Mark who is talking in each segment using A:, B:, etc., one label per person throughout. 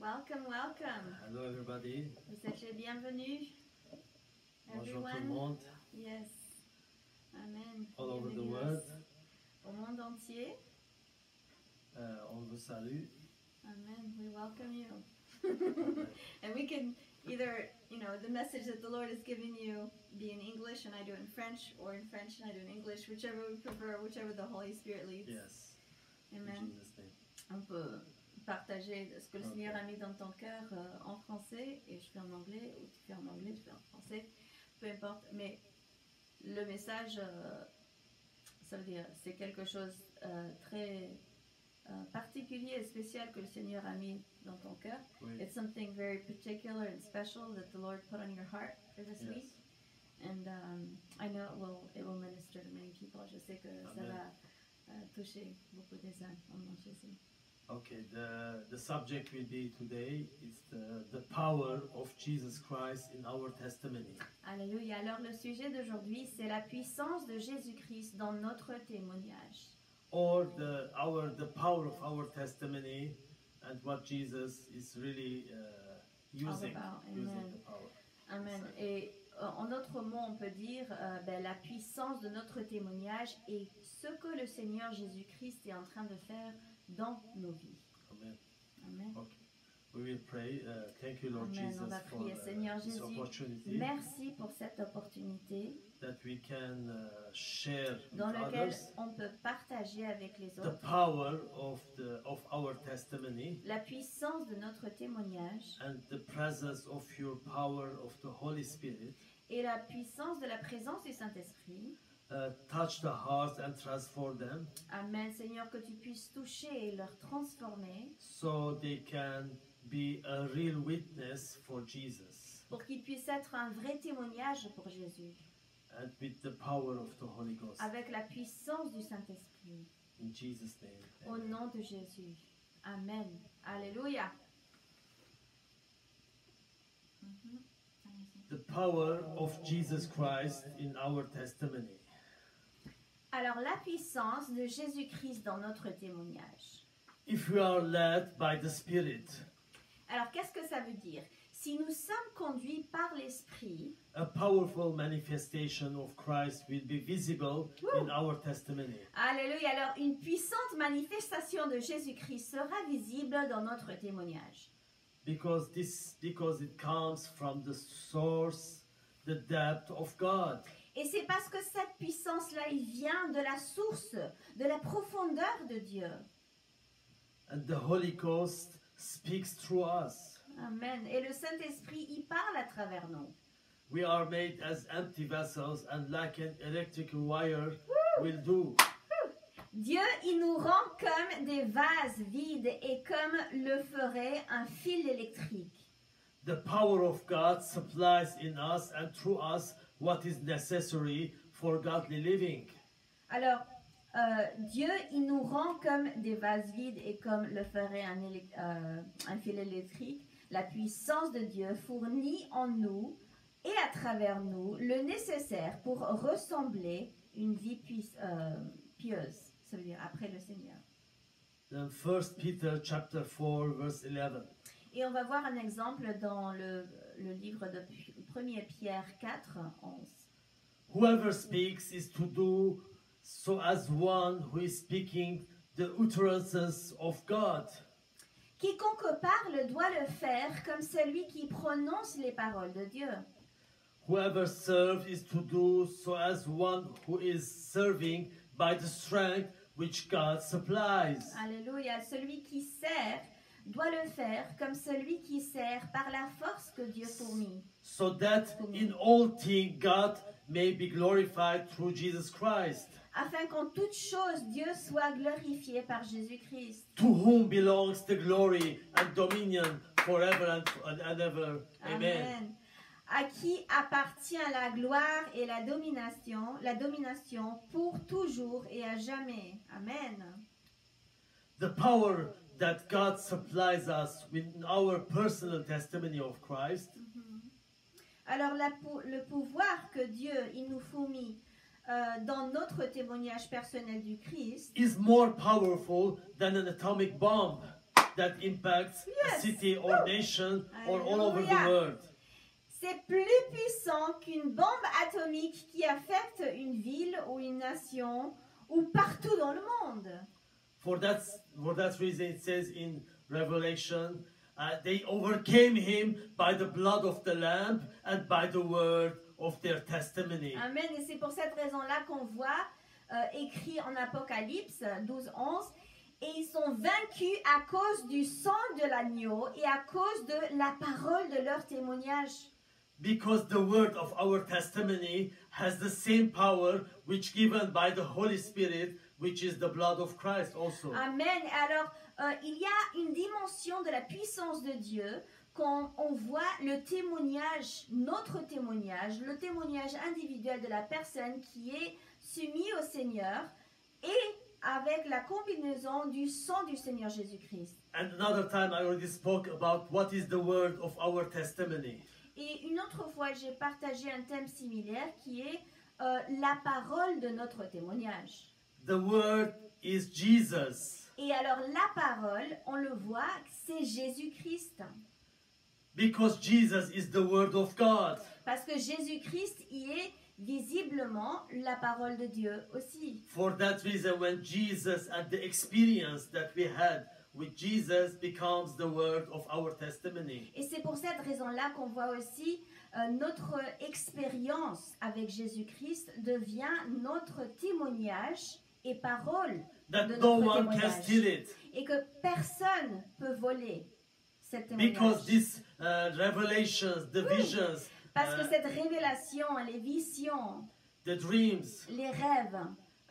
A: Welcome, welcome.
B: Hello everybody.
A: Vous êtes les bienvenus.
B: Bonjour tout le
A: Everyone.
B: monde.
A: Yes. Amen.
B: All over the
A: Bienvenue
B: world.
A: Au monde entier.
B: On vous salue.
A: Amen. We welcome you. And we can either, the message that the Lord has given you be in English and I do it in French, or in French and I do it in English, whichever we prefer, whichever the Holy Spirit leads.
B: Yes.
A: Amen.
B: In Jesus' name.
A: On peut partager ce que le
B: Ok.
A: Seigneur a mis dans ton cœur en français, et je fais en anglais, ou tu fais en anglais, je fais en français, peu importe. Mais le message, ça veut dire, c'est quelque chose très particulier et spécial que le Seigneur a mis dans ton cœur.
B: Oui.
A: It's something very particular and special that the Lord put on your heart for this
B: Yes.
A: week. And I know it will minister to many people. Je sais que ça
B: Amen.
A: va toucher beaucoup des âmes au nom de Jésus.
B: Okay, the subject will be today is the power of Jesus Christ in our testimony.
A: Alléluia. Alors le sujet d'aujourd'hui, c'est la puissance de Jésus-Christ dans notre témoignage.
B: Or the power of our testimony and what Jesus is really using
A: about.
B: using
A: Amen.
B: the power.
A: Amen. Et en d'autres mots, on peut dire la puissance de notre témoignage et ce que le Seigneur Jésus-Christ est en train de faire dans nos vies.
B: Amen.
A: Amen.
B: Okay. We will pray. Thank you, Lord
A: Amen.
B: Jesus,
A: On va
B: for
A: prier. Seigneur
B: this
A: Jésus,
B: opportunity
A: merci pour cette opportunité
B: that we can share with
A: dans laquelle
B: others
A: on peut partager avec les
B: the
A: autres
B: power of our testimony
A: la puissance de notre témoignage
B: and the presence of your power of the Holy Spirit
A: et la puissance de la présence du Saint-Esprit.
B: touch the hearts and transform them
A: Amen, Seigneur, que tu puisses toucher et leur transformer
B: so they can be a real witness for Jesus
A: pour qu'ils puissent être un vrai témoignage pour Jésus,
B: and with the power of the Holy Ghost.
A: avec la puissance du Saint-Esprit.
B: In Jesus' name.
A: Au
B: Amen.
A: nom de Jésus. Amen. Alléluia.
B: The power of Jesus Christ in our testimony.
A: Alors, la puissance de Jésus-Christ dans notre témoignage.
B: If we are led by the Spirit,
A: Alors, qu'est-ce que ça veut dire? Si nous sommes conduits par l'Esprit,
B: a powerful manifestation of Christ will be visible in our testimony.
A: alléluia, alors une puissante manifestation de Jésus-Christ sera visible dans notre témoignage.
B: Because it comes from the source, the depth of God.
A: Et c'est parce que cette puissance-là, il vient de la source, de la profondeur de Dieu.
B: And the Holy Ghost speaks through us.
A: Amen. Et le Saint-Esprit, il parle à travers nous.
B: We are made as empty vessels and like an electrical wire will do.
A: Dieu, il nous rend comme des vases vides et comme le ferait un fil électrique.
B: The power of God supplies in us and through us what is necessary for godly living.
A: Alors, Dieu, il nous rend comme des vases vides et comme le ferait un fil électrique. La puissance de Dieu fournit en nous et à travers nous le nécessaire pour ressembler une vie pieuse, ça veut dire après le Seigneur.
B: Then 1 Peter chapter 4 verse 11.
A: Et on va voir un exemple dans le livre de 1 Pierre 4, 11.
B: Whoever speaks is to do so as one who is speaking the utterances of God.
A: Quiconque parle doit le faire comme celui qui prononce les paroles de Dieu.
B: Whoever serves is to do so as one who is serving by the strength which God supplies.
A: Alléluia. Celui qui sert doit le faire comme celui qui sert par la force que Dieu fournit.
B: So that in all things God may be glorified through Jesus Christ,
A: Afin qu'en toute chose Dieu soit glorifié par Jésus-Christ.
B: to whom belongs the glory and dominion forever and ever. Amen.
A: Amen. À qui appartient la gloire et la domination pour toujours et à jamais. Amen.
B: The power that God supplies us with our personal testimony of Christ
A: Alors le pouvoir que Dieu il nous fournit dans notre témoignage personnel du Christ
B: is more powerful than an atomic bomb that impacts
A: Yes.
B: a city or nation or all over the
A: Alléluia.
B: world.
A: C'est plus puissant qu'une bombe atomique qui affecte une ville ou une nation ou partout dans le monde.
B: For that reason, it says in Revelation, they overcame him by the blood of the Lamb and by the word of their testimony.
A: Amen. Et c'est pour cette raison-là qu'on voit écrit en Apocalypse 12:11, et ils sont vaincus à cause du sang de l'agneau et à cause de la parole de leur témoignage.
B: Because the word of our testimony has the same power which given by the Holy Spirit, which is the blood of Christ also.
A: Amen. Alors, il y a une dimension de la puissance de Dieu quand on voit le témoignage, notre témoignage, le témoignage individuel de la personne qui est soumise au Seigneur et avec la combinaison du sang du Seigneur Jésus-Christ.
B: And another time I already spoke about what is the word of our testimony.
A: Et une autre fois, j'ai partagé un thème similaire qui est la parole de notre témoignage.
B: The word is Jesus.
A: Et alors la parole, on le voit, c'est Jésus-Christ.
B: Because Jesus is the word of God.
A: Parce que Jésus-Christ y est visiblement la parole de Dieu aussi.
B: For that reason, when Jesus and the experience that we had with Jesus becomes the word of our testimony.
A: Et c'est pour cette raison-là qu'on voit aussi notre expérience avec Jésus-Christ devient notre témoignage et parole
B: That
A: de
B: no
A: notre
B: one can
A: témoignage.
B: steal it.
A: Et que personne peut voler cette
B: Because
A: témoignage.
B: these revelations, the visions,
A: Parce que cette révélation, les visions,
B: the dreams,
A: les rêves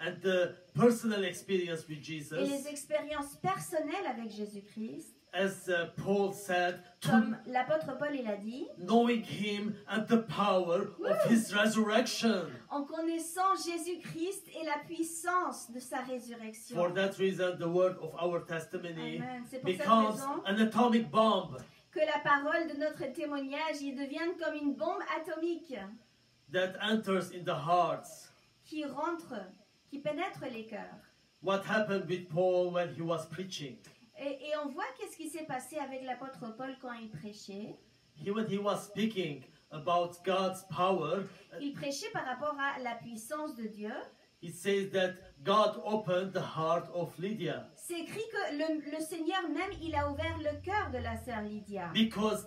B: and the personal experience with
A: et
B: Jesus,
A: les expériences personnelles avec Jésus-Christ,
B: as Paul said,
A: comme l'apôtre Paul il a dit,
B: knowing him and the power of his resurrection.
A: en connaissant Jésus-Christ et la puissance de sa résurrection.
B: For that reason, the word of our testimony
A: Amen. C'est pour cette
B: becomes
A: raison
B: an atomic bomb
A: que la parole de notre témoignage il devienne comme une bombe atomique
B: that enters in the hearts.
A: qui rentre, qui pénètre les cœurs.
B: What happened with Paul when he was preaching?
A: Et on voit qu'est-ce qui s'est passé avec l'apôtre Paul quand il prêchait.
B: When he was speaking about God's power,
A: Il prêchait par rapport à la puissance de Dieu.
B: it says that God opened the heart of Lydia.
A: C'est écrit que le Seigneur même, il a ouvert le cœur de la sœur Lydia.
B: Because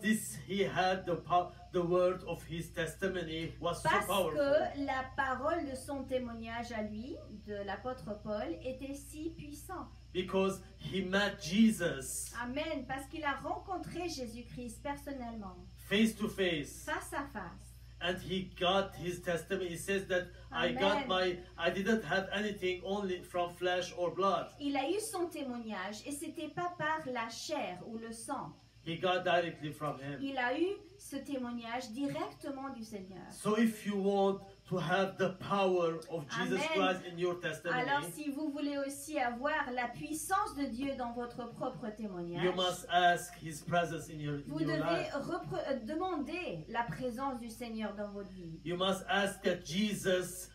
B: he had the word of his testimony was so
A: Parce
B: powerful.
A: que la parole de son témoignage à lui, de l'apôtre Paul, était si puissante.
B: Because he met Jesus
A: Amen. Parce qu'il a rencontré Jésus-Christ personnellement,
B: face to face.
A: face à face.
B: And he got his testimony. He says that
A: Amen.
B: I didn't have anything only from flesh or blood.
A: Il a eu son témoignage et c'était pas par la chair ou le sang.
B: He got directly from him.
A: Il a eu ce témoignage directement du Seigneur.
B: So if you want to have the power of Jesus
A: Amen.
B: Christ in your testimony,
A: Alors si vous voulez aussi avoir la puissance de Dieu dans votre propre témoignage,
B: you must ask his presence in your
A: vous
B: life.
A: devez demander la présence du Seigneur dans votre vie.
B: You must ask that Jesus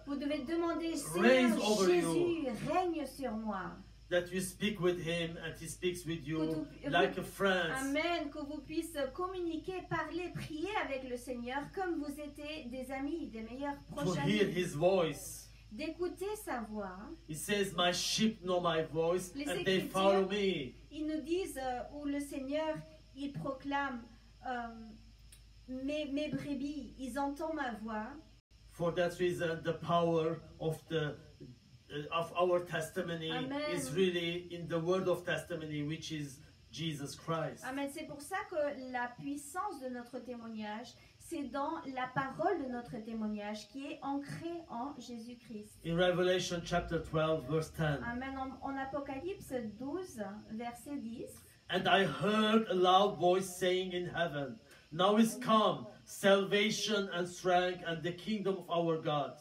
A: Vous devez demander,
B: Reigns
A: Seigneur
B: over
A: Jésus, règne sur moi.
B: that you speak with him and he speaks with you
A: Que
B: like a friend.
A: Amen, que vous puissiez communiquer, parler, prier avec le Seigneur comme vous étiez des amis, des meilleurs
B: To
A: proches
B: hear
A: amis.
B: his voice.
A: D'écouter sa voix.
B: He says, my sheep know my voice
A: Les
B: and they
A: Écritures-
B: follow me.
A: Ils nous disent, où le Seigneur, il proclame, mes brebis, ils entendent ma voix.
B: For that reason, the power of our testimony
A: Amen.
B: is really in the word of testimony, which is Jesus Christ.
A: Amen. C'est pour ça que la puissance de notre témoignage, c'est dans la parole de notre témoignage qui est ancrée en Jésus-Christ.
B: In Revelation chapter 12, verse 10,
A: Amen. En Apocalypse 12, verset 10.
B: and I heard a loud voice saying in heaven, now is come salvation and strength and the kingdom of our God.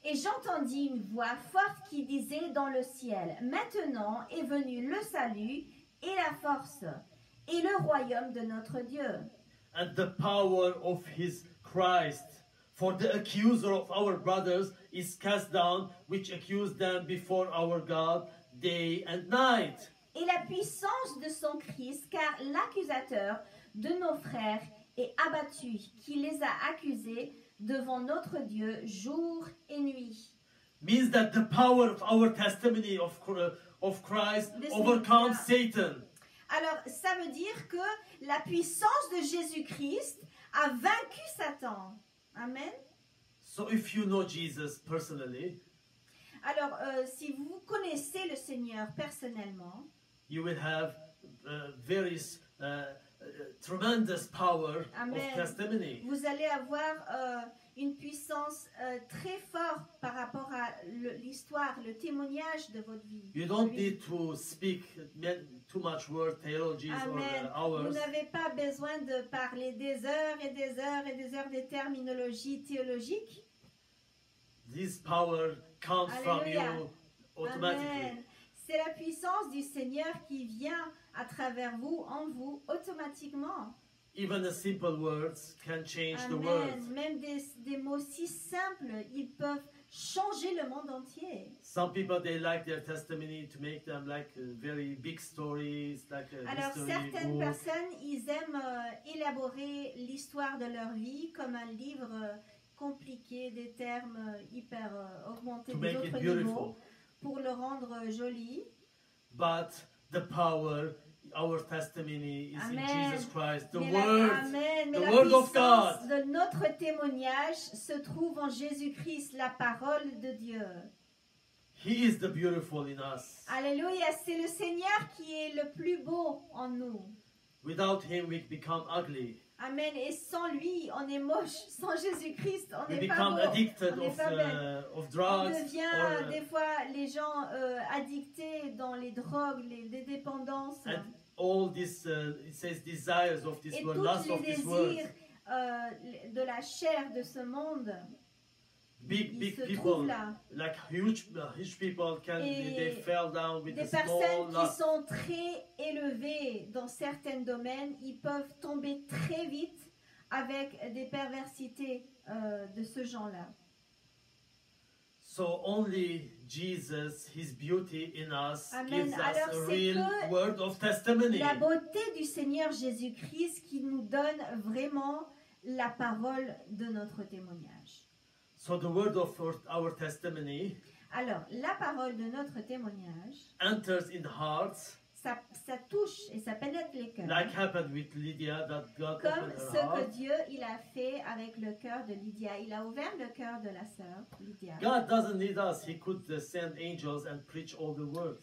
A: Et j'entendis une voix forte qui disait dans le ciel, maintenant est venu le salut et la force et le royaume de notre Dieu.
B: And the power of his Christ. For the accuser of our brothers is cast down, which accused them before our God day and night.
A: et la puissance de son Christ, car l'accusateur de nos frères est abattu, qui les a accusés devant notre Dieu jour et nuit.
B: Means that the power of our testimony of Christ overcomes Satan.
A: Alors, ça veut dire que la puissance de Jésus-Christ a vaincu Satan. Amen.
B: So if you know Jesus personally,
A: Alors, si vous connaissez le Seigneur personnellement,
B: you will have tremendous power
A: Amen.
B: of testimony.
A: vous allez avoir une puissance très forte par rapport à l'histoire, le témoignage de votre vie.
B: You don't need to speak too much word theologies
A: Amen.
B: or
A: Vous
B: hours.
A: n'avez pas besoin de parler des heures et des heures et des heures de terminologie théologique.
B: This power comes from
A: Alléluia.
B: you automatically.
A: Amen. C'est la puissance du Seigneur qui vient à travers vous, en vous, automatiquement.
B: Even the simple words can change the world.
A: Amen. Même des mots si simples, ils peuvent changer le monde entier.
B: Some people they like their testimony to make them like very big stories, like a
A: Alors
B: history
A: certaines
B: book.
A: personnes, ils aiment élaborer l'histoire de leur vie comme un livre compliqué, des termes hyper augmentés
B: To
A: des
B: make it
A: autres
B: beautiful.
A: niveaux, pour le rendre joli.
B: But the power, our testimony is
A: Amen.
B: in Jesus Christ, the
A: Mais
B: Word.
A: Amen. Mais
B: the
A: la
B: word of
A: puissance
B: God.
A: de notre témoignage se trouve en Jésus-Christ, la parole de Dieu.
B: He is the beautiful in us.
A: Alléluia, c'est le Seigneur qui est le plus beau en nous.
B: Without Him, we become ugly.
A: Amen. Et sans lui, on est moche. Sans Jésus-Christ, on
B: We
A: n'est pas
B: become
A: beau.
B: addicted
A: On n'est pas belle.
B: of
A: On
B: drugs.
A: devient des fois les gens addictés dans les drogues, les dépendances.
B: And all this, it says, desires of this
A: Et
B: world,
A: tous
B: lust of
A: les
B: this world.
A: désirs de la chair de ce monde,
B: Big
A: ils
B: big
A: se
B: people,
A: trouvent là.
B: like huge people,
A: Et
B: they fell down with
A: Des
B: a small
A: personnes qui
B: lust.
A: sont très élevées dans certains domaines, ils peuvent tomber très vite avec des perversités de ce genre-là.
B: So only Jesus, His beauty in us,
A: Amen.
B: gives us
A: Alors,
B: a
A: c'est
B: real
A: que
B: word of testimony.
A: La beauté du Seigneur Jésus-Christ qui nous donne vraiment la parole de notre témoignage.
B: So the word of our testimony
A: Alors, la parole de notre témoignage,
B: enters in hearts,
A: ça touche et ça pénètre les cœurs.
B: like happened with Lydia, that God
A: Comme
B: opened her
A: ce
B: heart.
A: que Dieu il a fait avec le cœur de Lydia. Il a ouvert le cœur de la sœur Lydia.
B: God doesn't need us. He could send angels and preach all the word.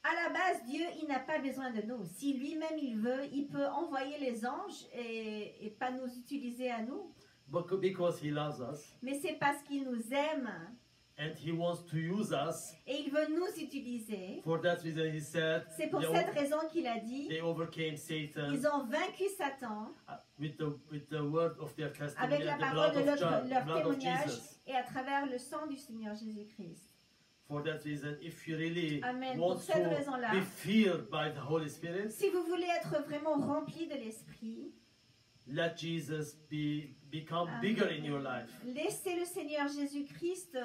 A: À la base, Dieu, il n'a pas besoin de nous. Si lui-même il veut, il peut envoyer les anges et pas nous utiliser à nous.
B: But because He loves us
A: Mais c'est parce qu'il nous aime
B: and He wants to use us,
A: et il veut nous utiliser.
B: for that reason He said
A: C'est pour
B: they,
A: cette raison qu'il a dit,
B: they overcame Satan
A: ils ont vaincu Satan
B: with the word of their testimony
A: avec la
B: and the
A: parole
B: blood
A: de
B: of,
A: leur
B: blood of
A: témoignage
B: Jesus.
A: et à travers le sang du Seigneur Jésus-Christ.
B: For that reason, if you really
A: Amen.
B: want
A: Pour cette
B: to
A: raison-là,
B: be filled by the Holy Spirit,
A: si vous voulez être vraiment rempli de l'Esprit,
B: let Jesus become
A: Amen.
B: bigger in your life.
A: laissez le Seigneur Jésus-Christ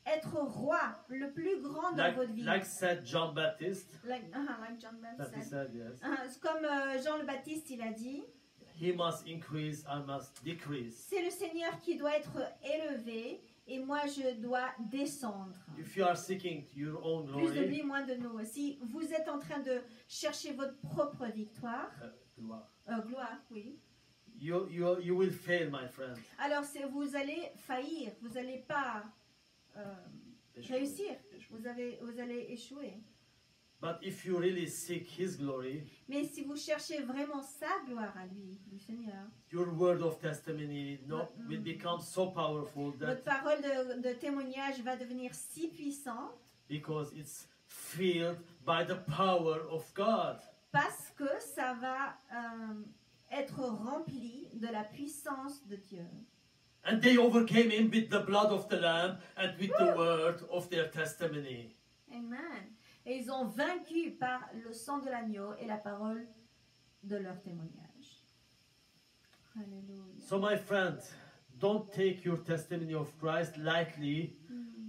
A: être roi, le plus grand dans votre vie.
B: Like said John Baptist,
A: Like John
B: that he
A: Baptist.
B: said, yes,
A: Comme Jean le Baptiste, il a dit,
B: He must increase, I must decrease.
A: c'est le Seigneur qui doit être élevé et moi je dois descendre.
B: If you are seeking your own
A: Plus de lui,
B: glory,
A: moins de nous. Si vous êtes en train de chercher votre propre victoire, gloire, oui.
B: you will fail, my friend.
A: Alors vous allez faillir, vous n'allez pas réussir, vous allez échouer.
B: But if you really seek His glory,
A: Mais si vous cherchez vraiment sa gloire à lui, du Seigneur,
B: your word of testimony will become so powerful
A: votre
B: that
A: parole de témoignage va devenir si puissante
B: because it's filled by the power of God.
A: parce que ça va être rempli de la puissance de Dieu.
B: And they overcame Him with the blood of the Lamb and with the word of their testimony.
A: Amen. Et ils ont vaincu par le sang de l'agneau et la parole de leur témoignage. Alléluia.
B: So, my friend, don't take your testimony of Christ lightly,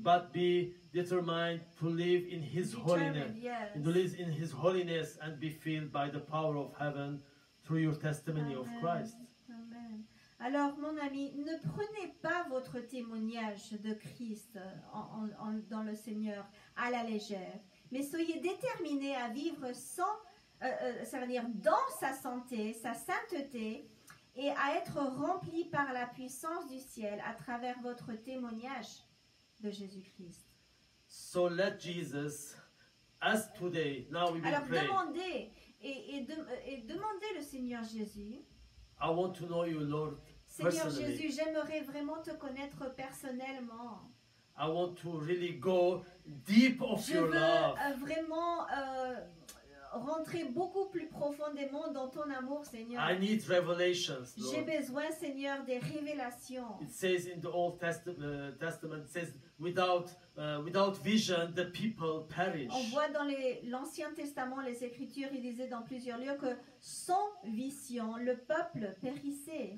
B: but be determined to live in His holiness,
A: Determined, yes.
B: and to live in His holiness and be filled by the power of heaven through your testimony of
A: Amen.
B: Christ.
A: Amen. Alors, mon ami, ne prenez pas votre témoignage de Christ dans le Seigneur à la légère, mais soyez déterminés à vivre ça veut dire dans sa santé, sa sainteté, et à être remplis par la puissance du ciel à travers votre témoignage de Jésus-Christ.
B: So let Jesus, as today, now we will
A: Alors,
B: pray.
A: demandez et demandez le Seigneur Jésus.
B: I want to know you, Lord,
A: Seigneur
B: personally.
A: Jésus, j'aimerais vraiment te connaître personnellement.
B: I want to really go deep of
A: Je
B: your
A: veux
B: love.
A: vraiment rentrer beaucoup plus profondément dans ton amour, Seigneur.
B: I need revelations,
A: J'ai
B: Lord.
A: besoin, Seigneur, des révélations.
B: It says in the Old Testament, it says, without vision, the people perish.
A: On voit dans l'Ancien Testament, les Écritures, il disait dans plusieurs lieux que sans vision, le peuple périssait.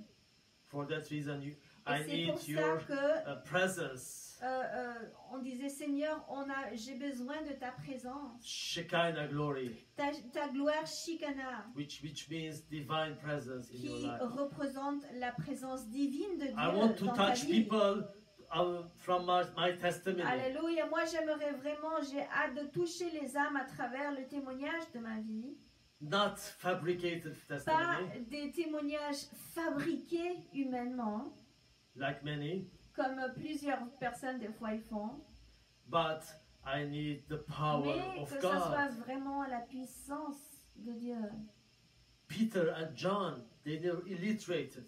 B: For that reason,
A: Et
B: I
A: c'est
B: need
A: pour ça
B: your
A: que
B: presence,
A: on disait, Seigneur, j'ai besoin de ta présence,
B: Shekinah glory,
A: ta gloire Shekinah,
B: which means divine presence in your
A: qui
B: life.
A: représente la présence divine de Dieu
B: I want to
A: dans ta
B: touch
A: vie.
B: people from my testimony.
A: Alléluia, moi j'aimerais vraiment, j'ai hâte de toucher les âmes à travers le témoignage de ma vie.
B: Not fabricated
A: Pas
B: testimony,
A: des témoignages fabriqués humainement,
B: like many,
A: comme plusieurs personnes des fois ils font,
B: but I need the power
A: mais
B: of
A: que ça soit
B: God.
A: vraiment la puissance de Dieu.
B: Peter and John, they were illiterated.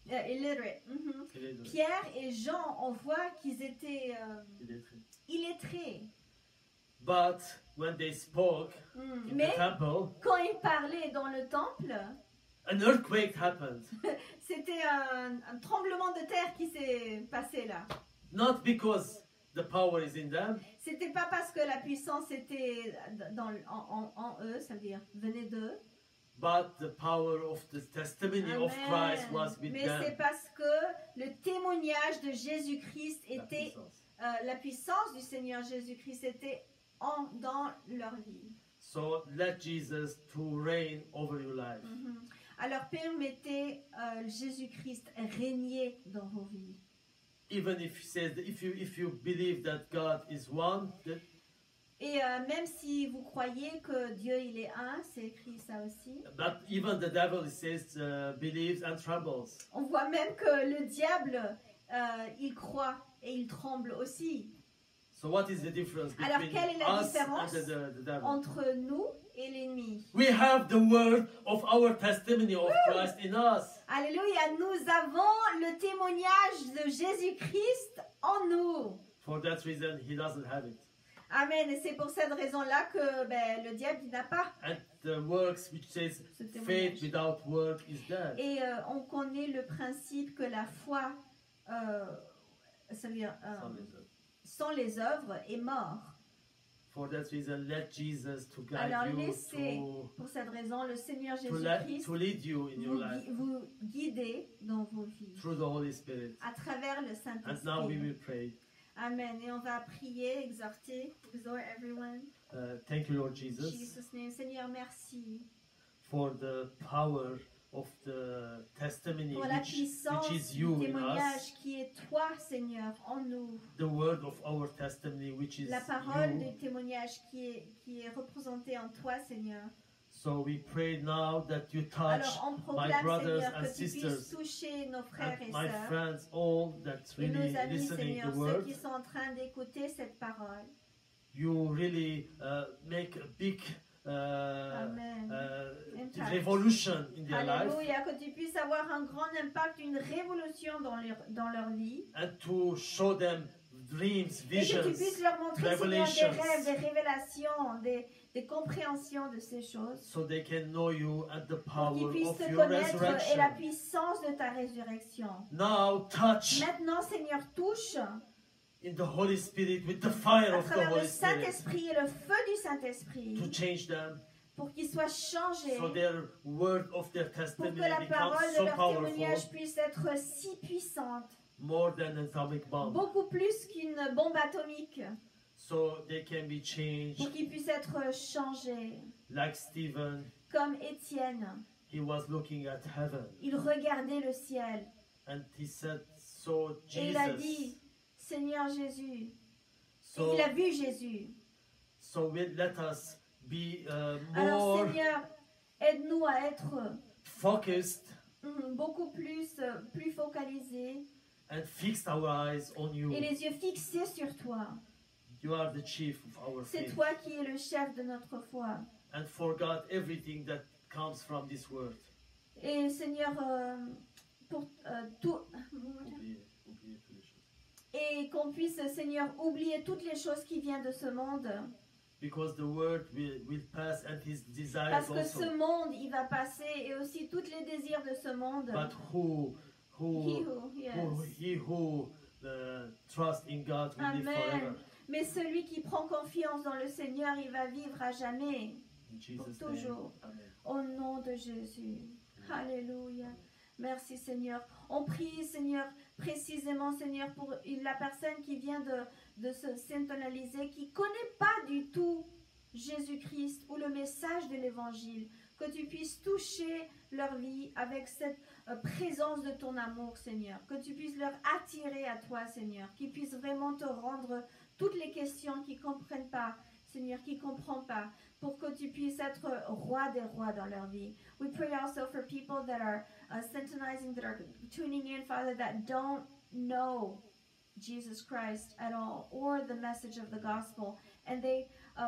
A: Illiterate. Mhm.
B: Illiterate.
A: Pierre et Jean, on voit qu'ils étaient
B: Illiterate.
A: illettrés.
B: But when they spoke in
A: Mais
B: the temple,
A: quand ils parlaient dans le temple,
B: an earthquake happened.
A: c'était un tremblement de terre qui s'est passé là.
B: Not because the power is in them,
A: C'était pas parce que la puissance était en eux, ça veut dire venait d'eux.
B: but the power of the testimony of Christ was with
A: Mais c'est
B: them.
A: parce que le témoignage de Jésus-Christ était, la puissance du Seigneur Jésus-Christ était dans leur vie.
B: So let Jesus to reign over your life.
A: Alors permettez Jésus-Christ régner dans vos vies.
B: Even if he says that if you believe that God is one, that
A: Et même si vous croyez que Dieu il est un, c'est écrit ça aussi.
B: but even the devil it says believes and trembles.
A: On voit même que le diable, il croit et il tremble aussi.
B: So what is the difference
A: Alors,
B: between
A: quelle est la
B: us
A: différence
B: and the devil?
A: Entre nous et l'ennemi.
B: We have the word of our testimony of Christ in us.
A: Alléluia, nous avons le témoignage de Jésus-Christ en nous.
B: For that reason, he doesn't have it.
A: Amen. Et c'est pour cette raison-là que le diable il n'a pas.
B: And the works which says
A: Ce témoignage.
B: faith without work is dead.
A: Et on connaît le principe que la foi, ça veut dire, sans les œuvres est mort.
B: For that reason, let Jesus to guide
A: Alors
B: you
A: laissez, pour cette raison, le Seigneur
B: to
A: Jésus-Christ
B: lead you in your life
A: vous guider dans vos vies
B: through the Holy Spirit.
A: à travers le
B: And now we
A: Saint-Esprit.
B: will pray.
A: Amen. Et on va prier, exhorter, exhort everyone.
B: Thank you, Lord
A: In
B: Jesus,
A: Jesus' name. Seigneur, merci
B: for the power of the testimony
A: pour la
B: which
A: puissance
B: is
A: du
B: you in us.
A: témoignage qui est toi, Seigneur, en nous.
B: The word of our testimony which is
A: La parole
B: you.
A: du témoignage qui est représentée en toi, Seigneur.
B: So we pray now that you touch
A: Alors on
B: my
A: proclame,
B: brothers
A: Seigneur,
B: and
A: que tu puisses
B: sisters
A: toucher nos frères
B: and
A: et
B: my
A: sœurs
B: friends, all that's
A: et
B: really
A: nos amis,
B: listening
A: Seigneur,
B: the
A: ceux
B: word.
A: qui sont en train d'écouter cette parole.
B: You really make a big
A: Amen. Impact.
B: revolution in their life,
A: Alléluia, que tu puisses avoir un grand impact, une révolution dans leur vie.
B: and to show them dreams,
A: Et que tu
B: visions,
A: puisses leur montrer, Seigneur, des
B: revelations,
A: rêves, des révélations, des compréhensions de ces choses.
B: so they can know you and the
A: Pour qu'ils
B: power
A: puissent
B: of
A: te
B: your
A: connaître et la
B: resurrection.
A: puissance de ta résurrection.
B: Now touch
A: Maintenant, Seigneur, touche
B: in the Holy Spirit with the fire
A: à
B: of the
A: travers le
B: Holy Spirit
A: Saint-Esprit et le feu du Saint-Esprit
B: to change them,
A: pour qu'ils soient changés,
B: so their word of their
A: pour que
B: testimony
A: la
B: becomes
A: parole de
B: so
A: leur
B: powerful,
A: témoignage puisse être si puissante,
B: more than an atomic bomb.
A: beaucoup plus qu'une bombe atomique,
B: so they can be changed.
A: pour qu'ils puissent être changés.
B: Like Stephen,
A: Comme Étienne,
B: he was looking at heaven
A: il regardait le ciel
B: and he said, so
A: et il a
B: Jesus,
A: dit, Seigneur Jésus. Et
B: so,
A: il a vu Jésus.
B: so let us be
A: Alors
B: more
A: Seigneur, aide-nous à être
B: focused
A: beaucoup plus focalisés
B: and fixed our eyes on you.
A: et les yeux fixés sur toi.
B: You are the chief of our
A: C'est
B: faith.
A: toi qui es le chef de notre foi.
B: And forgot everything that comes from this world.
A: Et Seigneur, pour tout...
B: Oubliez toutes les choses.
A: Et qu'on puisse, Seigneur, oublier toutes les choses qui viennent de ce monde.
B: Because the world will pass and his desires
A: Parce que
B: also.
A: ce monde, il va passer, et aussi tous les désirs de ce monde.
B: But he who trusts in God will live forever.
A: Amen. Mais celui qui prend confiance dans le Seigneur, il va vivre à jamais.
B: In Jesus'
A: Pour toujours.
B: name. Amen.
A: Au nom de Jésus. Alléluia. Merci Seigneur. On prie Seigneur, précisément Seigneur, pour la personne qui vient de se s'internaliser, qui ne connaît pas du tout Jésus-Christ ou le message de l'Évangile. Que tu puisses toucher leur vie avec cette présence de ton amour Seigneur. Que tu puisses leur attirer à toi Seigneur. Qu'ils puissent vraiment te rendre toutes les questions qu'ils ne comprennent pas. Seigneur, qui ne comprend pas, pour que tu puisses être roi des rois dans leur vie. We pray also for people that are sentinelizing, that are tuning in, Father, that don't know Jesus Christ at all, or the message of the gospel. And they,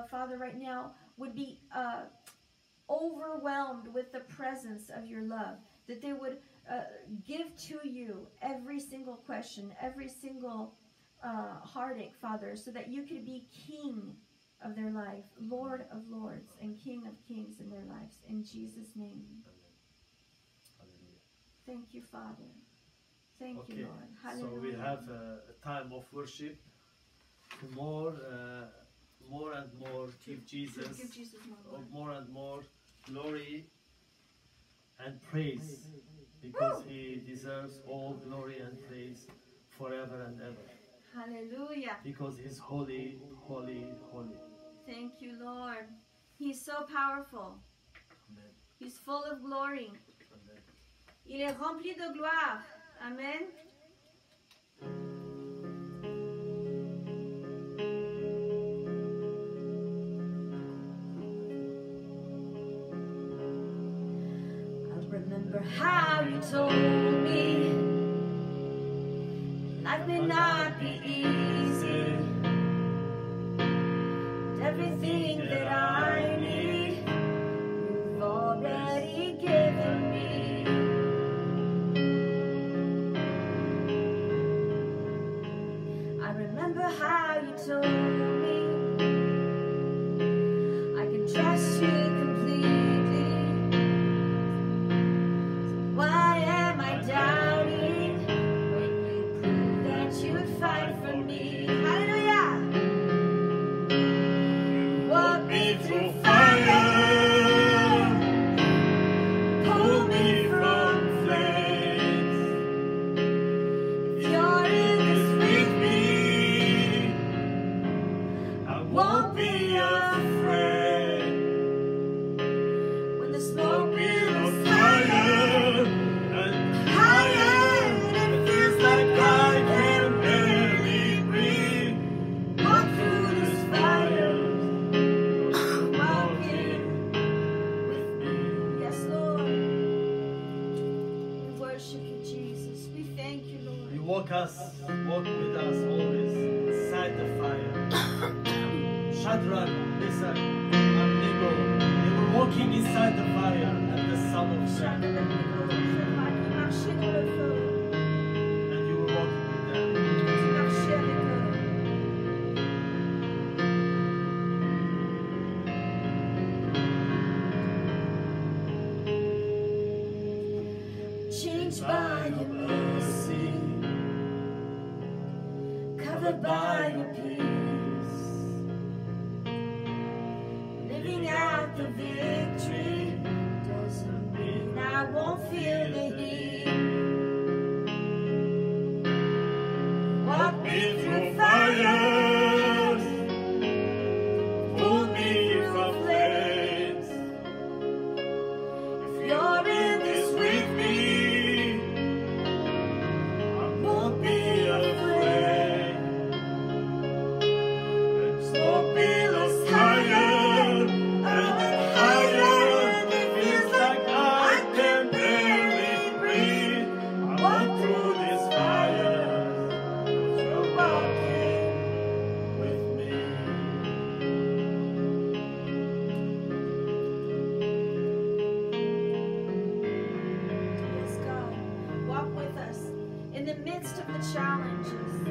A: Father, right now, would be overwhelmed with the presence of your love. That they would give to you every single question, every single heartache, Father, so that you could be King of their life, Lord of lords and King of kings in their lives. In Jesus' name.
B: Hallelujah.
A: Thank you, Father. Thank
B: Okay,
A: you, Lord.
B: so
A: Hallelujah.
B: we have a time of worship to more and more give Jesus,
A: Give Jesus more glory.
B: more and more glory and praise, because he deserves all glory and praise forever and ever,
A: Hallelujah.
B: because he's holy, holy, holy.
A: Thank you, Lord. He's so powerful.
B: Amen.
A: He's full of glory.
B: Amen.
A: Il est rempli de gloire. Amen. I remember how you told me life may not be easy. Everything that I need, you've already given me. I remember how you told me I can trust you completely. So why am I doubting when you proved that you would fight for me? Hallelujah! Walk me through fire, pull me from flames. If you're in this with me, I won't be afraid. When the smoke billows higher
B: And
A: higher, and it feels like I can barely breathe. Walk through this fire. Walking with me. Yes, Lord. We worship you, Jesus. We thank you, Lord.
B: you walk with us always inside the fire. Shadrach, Meshach, Abednego, they were walking inside the fire at the Son of
A: Shadrach,
B: Man,
A: Abednego, Shadrach, qui marchait dans le feu.
B: and you were walking with them.
A: Tu marchais avec eux. Changed by your mercy, covered by your peace, living out the victory doesn't mean I won't feel the heat. Walk me through fire, the challenges,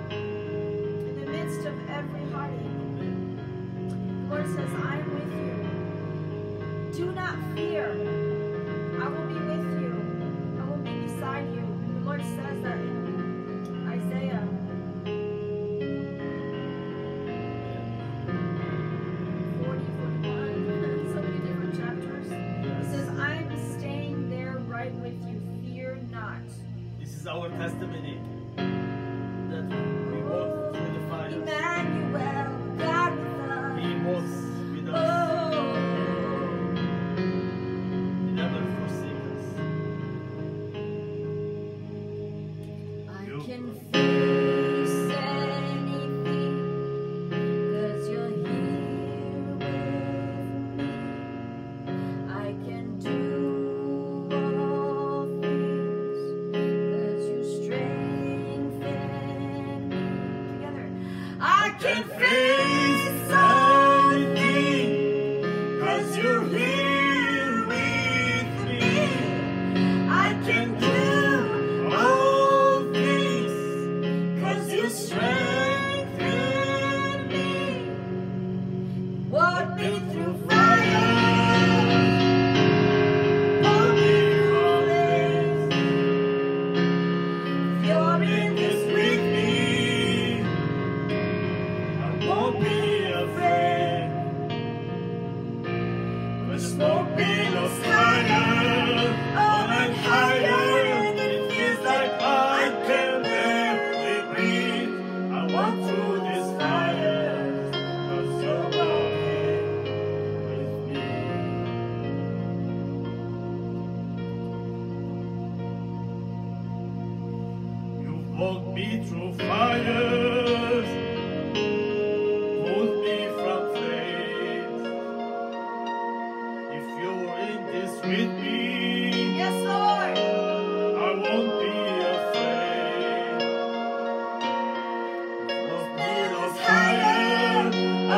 A: in the midst of every heartache. The Lord says, I am with you. Do not fear. I will be with you. I will be beside you. The Lord says that in Isaiah 40, 41, so many different chapters. He says, I'm staying there right with you. Fear not.
B: This is our testimony that we walk through the fire.
A: Emmanuel, God with us.
B: He walks with us.
A: Oh,
B: He never forsakes us.
A: I can face anything, 'cause you're here with me. I can do all things, 'cause you strengthen me. Together. I can face
B: anything, 'cause you're here with me.
A: I can do
B: All things, 'cause you strengthen me.
A: walk me through fire. Walk me through flames. You're in this with me.
B: I won't be afraid. When the smoke billows higher, on and higher, it feels like I can barely breathe. I walk through this fire, 'cause you're walking with me. You walk me through fires, pulled me from flames. If you're in this with me,
A: Yes, Lord.
B: I won't be afraid. Those billows higher,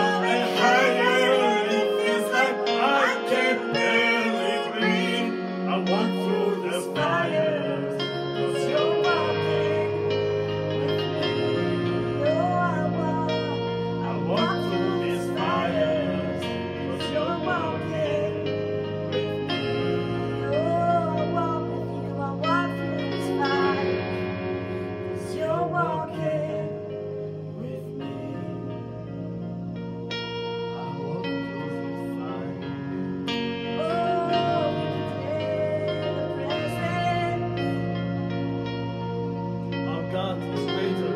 B: up and higher, it feels like I can barely breathe. I walk through the fires, 'cause you're walking with me.
A: Oh,
B: I walk through these fires, 'cause you're walking with me.
A: oh, I walk with you. I walk through this fire. 'Cause you're walking
B: with me. I walk through these fires.
A: Oh, we declare your presence.
B: Our God is greater.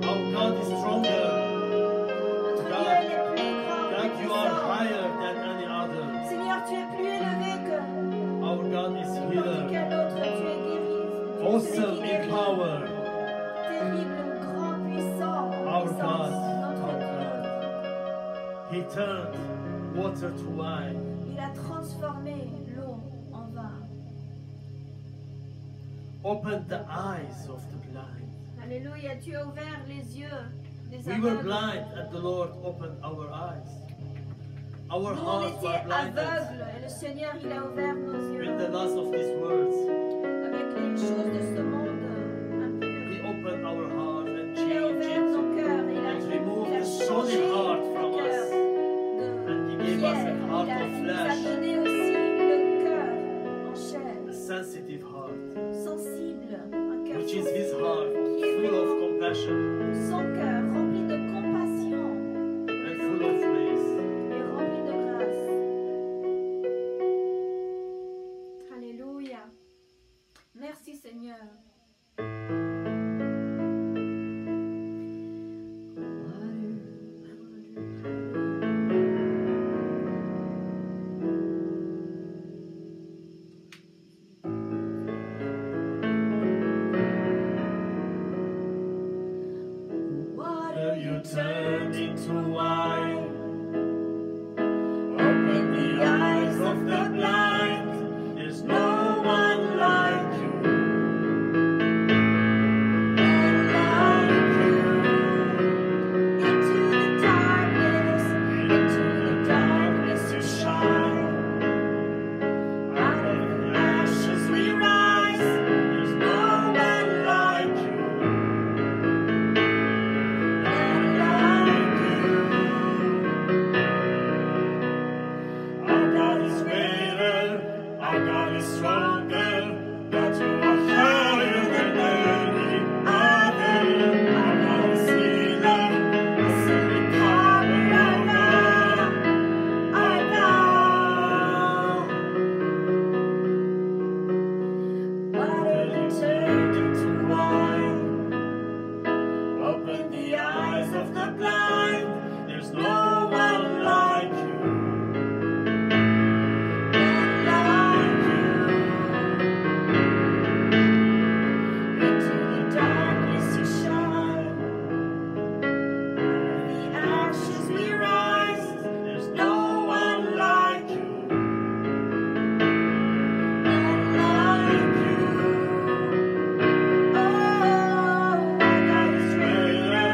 B: Our God is stronger.
A: Notre Dieu, il est plus grand,
B: God,
A: plus
B: you are
A: puissant.
B: higher than any other.
A: Seigneur, tu es plus élevé que
B: Our God is
A: n'importe
B: healer,
A: quel autre. Tu es guéri. Tu es
B: awesome
A: celui qui
B: in
A: guérit.
B: power.
A: Terrible, grand, puissant.
B: Our
A: Puissance,
B: God,
A: notre
B: our
A: Dieu.
B: God. He turned water to wine,
A: Il a transformé l'eau en vin.
B: opened the eyes of the blind.
A: Alléluia, tu as ouvert les yeux des
B: We were
A: aveugles.
B: blind, and the Lord opened our eyes. Our
A: Nous, on
B: hearts were
A: était
B: blinded
A: aveugles et le Seigneur, il a ouvert nos
B: with
A: yeux
B: the loss of these words.
A: avec les choses de ce monde
B: He
A: impur.
B: opened our heart and
A: Il a
B: changed
A: ouvert
B: it.
A: nos cœurs et
B: And
A: il
B: removed
A: a
B: the
A: changé
B: stony heart
A: le
B: from
A: cœur
B: us. And He
A: de
B: gave us
A: pierre.
B: a heart
A: Il
B: of
A: nous a
B: flesh,
A: donné aussi le cœur en chair,
B: a sensitive heart,
A: sensible, un cœur
B: which is His
A: sensible,
B: heart, full of compassion
A: son cœur rempli de compassion
B: and full of grace.
A: et rempli de grâce. Alléluia. Merci Seigneur.
B: Water you turned into wine, open the eyes of the blind. There's no one like you. Out of the ashes we rise. There's no one like you. Our God is stronger. God, you are higher than any other. Our God is healer. Awesome power, our God. Our God. Water you turned into wine. Open the eyes of the blind. There's no one like you. None like you. Into the darkness you shine. Out of the ashes we rise. There's no one like you. None like you. Oh, our God is greater.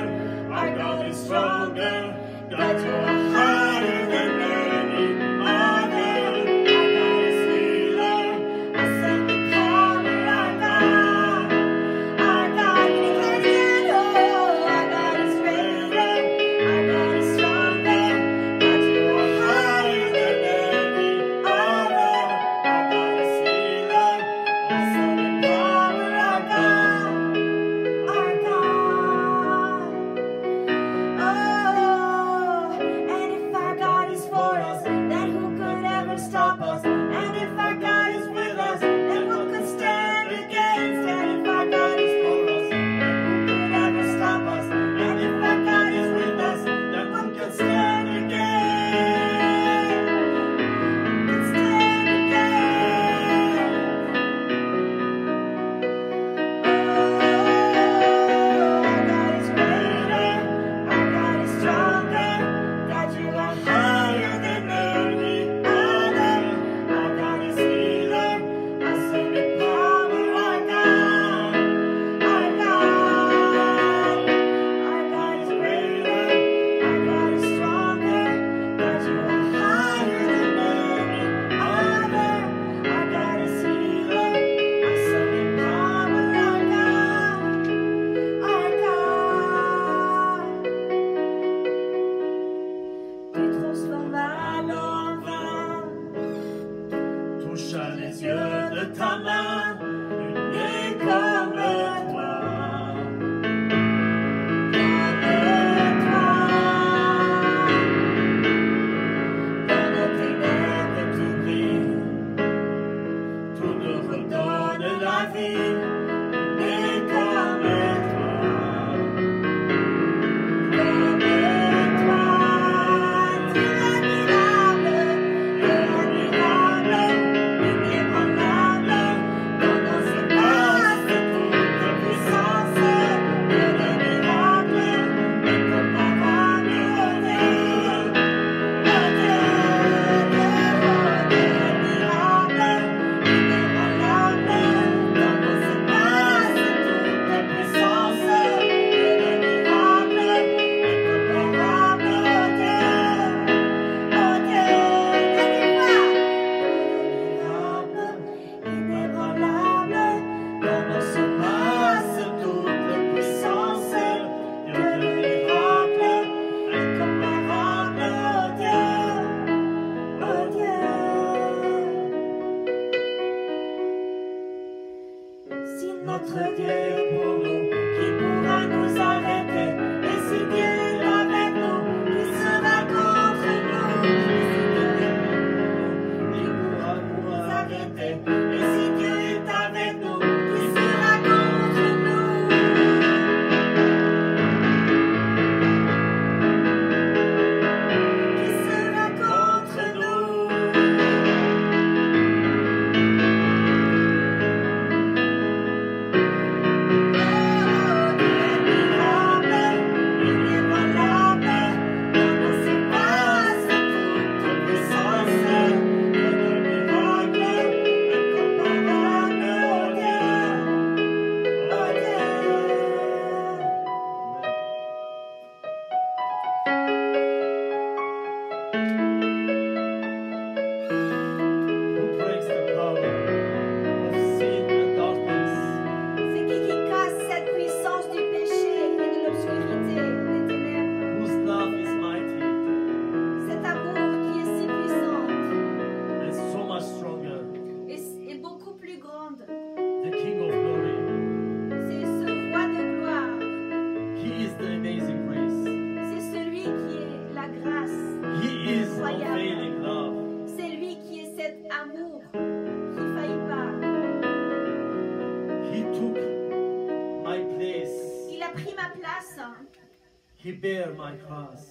B: Our God is stronger. God, you are higher than any other. Our God is healer. Awesome power, our God. Our God, we declare it again. Oh, our God is greater. Our God is stronger. God, you are higher than any other. Our God is healer. Awesome power, our God. Our God. Oh, and if our God is for us, then who could ever stop us? And if our God is with us, then who could stand against? And if our God is for us, then who could ever stop us? And if our God is with us, then who could stand against? Could stand against? Our God is greater. Our God is stronger. God, you are higher than any other. Our God is healer. Awesome in power, our God. Our God. Our God is greater. Our God is stronger. God, you are higher than any other. Our God is healer. Awesome in power, our God. Our God. Tu transformas l'eau en vin. Touche les yeux de ta main. Unis comme toi. Comme toi. Dans nos ténèbres tu brilles. Tout nous redonne la vie. Unis comme toi. Comme toi. Tu es admirable. Inébranlable. Dans nos espaces, toute puissance. Dieu de miracle. Incomparable, oh Dieu. Oh Dieu, Dieu admirable. Inébranlable. Dans nos espaces, toute puissance. Dieu de miracle. Incomparable, oh Dieu. Oh Dieu, inébranlable, dans nos espaces, toute puissance, Dieu de miracle, incomparable, oh Dieu, Si notre Dieu est pour nous, qui pourra nous arrêter? Et si Dieu est avec nous, qui sera contre nous? Qui pourra nous arrêter? Et si Dieu est avec nous, qui sera contre nous? Qui sera contre nous? Inébranlable, He bare my cross.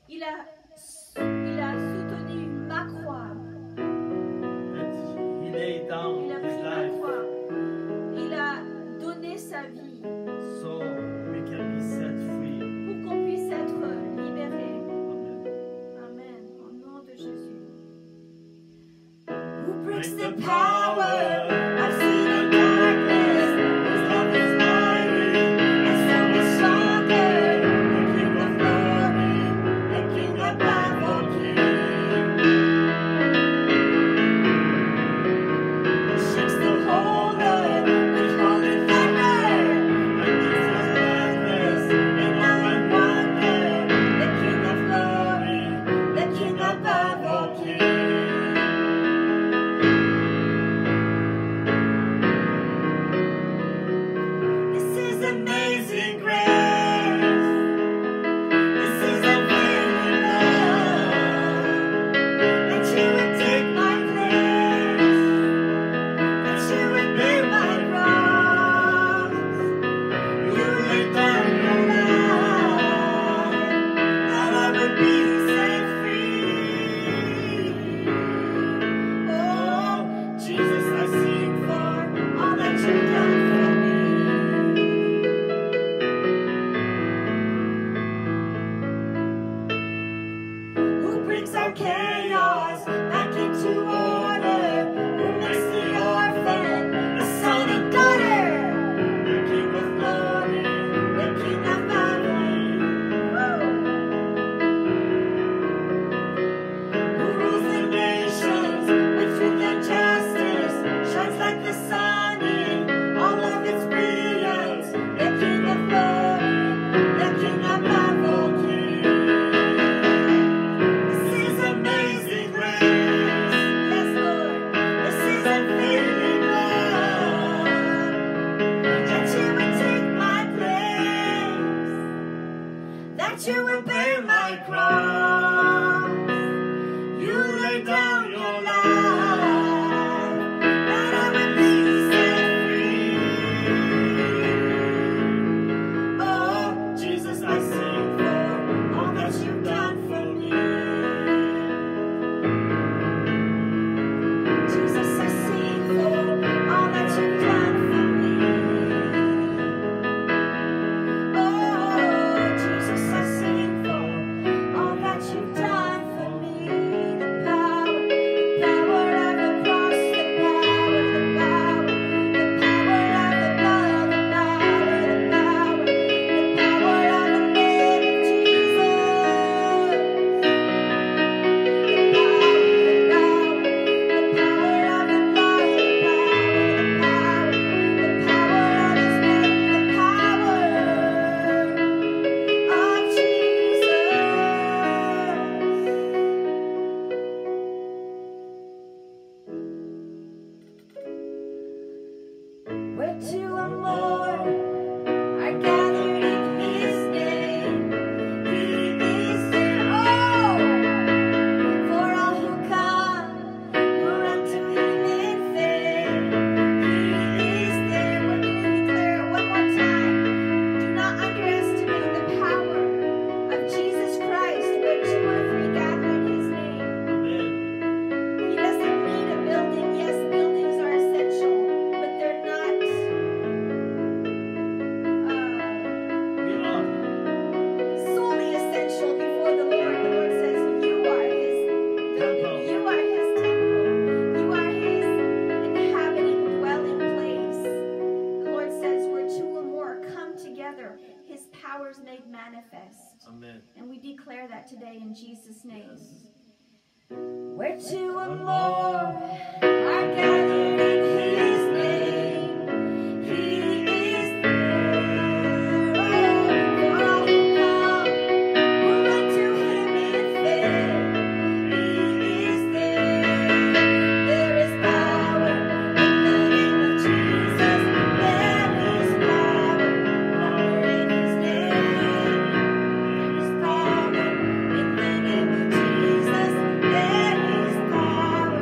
A: Il a soutenu ma croix.
B: And he laid down
A: Il a
B: his
A: pris ma
B: life
A: croix. Il a donné sa vie
B: so we can be set free.
A: pour qu'on puisse être libérés.
B: Amen.
A: Amen. Au nom de Jésus. Who breaks
B: Break
A: the power of sin and darkness? Whose love is mighty and so much stronger.
B: The King of glory, the King above all kings.
A: Who shakes the whole earth with holy thunder.
B: And this was madness and all and wonder.
A: The King of glory, the King above all kings. This is amazing grace. This is unfailing love. That you would take my place. That you would bear my cross. You laid down your life. That I would be set free. Oh, Jesus, I sing for all that you've done for me. Who brings our chaos back into order? Who makes the orphan a son and daughter?
B: The King of glory,
A: The King of Babylon. Who rules the nations with truth and justice? Shines like the sun in all of its brilliance. The King of glory, the King above all kings. This is amazing grace. Yes, Lord. This is unfailing love. That you would take my place. That you would bear my cross. You lay down your life. That I would be set free. Oh, Jesus, I sing for all that you've done for me. Jesus, I sing for all that you've done for me. Oh, Jesus, I sing for all that you've done for me. The power of the cross, the power of the blood, the power of the power of the name of Where two or more are gathered in His name, He is there. Oh, for all who come, who run to Him in faith, He is there. We're going to declare it one more time. Do not underestimate the power of Jesus Christ. Where two or three gather in His name.
B: Amen.
A: He doesn't need a building. Yes, buildings are essential, but they're not
B: We are.
A: solely essential before the Lord. The Lord says, you are His
B: Temple.
A: You are His temple. You are His inhabiting, dwelling place. The Lord says, where two or more come together, His power is made manifest.
B: Amen.
A: And we declare that today in Jesus' name. Where two or more are gathered in His name, He is there. Oh, for all who come, who run to Him in faith, He is there. There is power in the name of Jesus. There is power in His name. There is power in the name of Jesus. There is power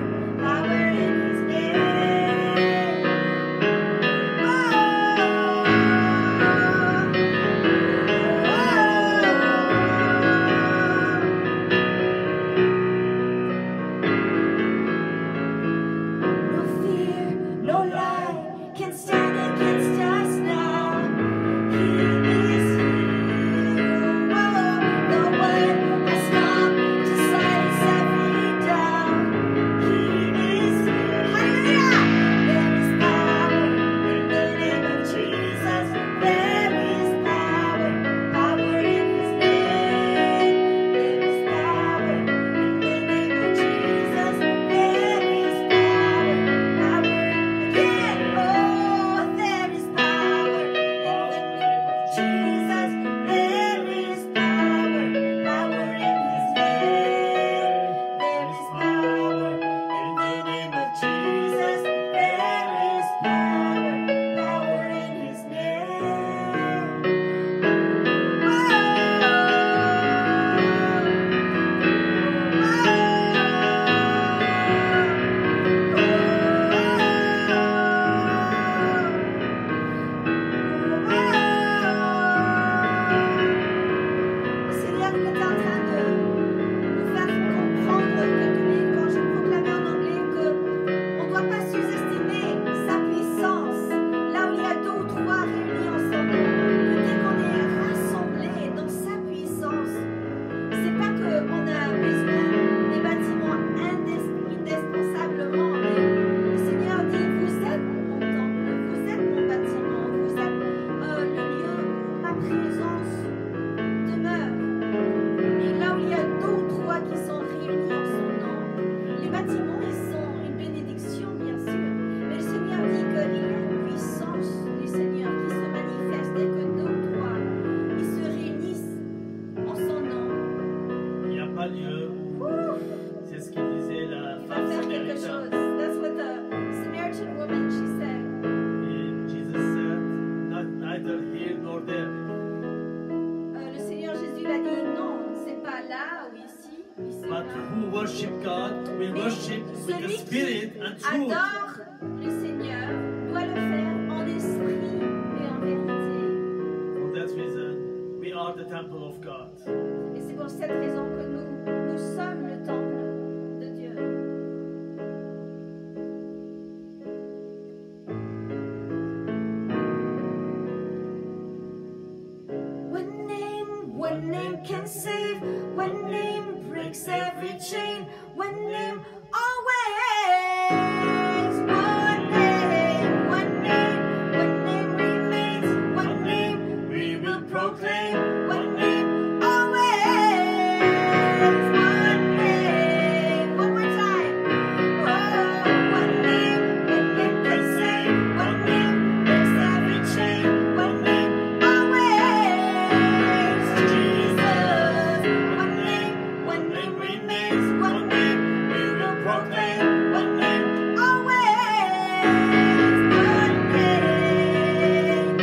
B: spirit and truth.
A: adore le Seigneur doit le faire en esprit et en vérité.
B: For that reason, we are the temple of God.
A: Et c'est pour cette raison que nous sommes le temple de Dieu. One name can save, one name breaks every chain, one name always. One name remains, one name we will proclaim, one name always. One more time. Oh, one name can save, one name breaks every chain, one name always. Jesus. One name remains, one name we will proclaim, one name always. One name.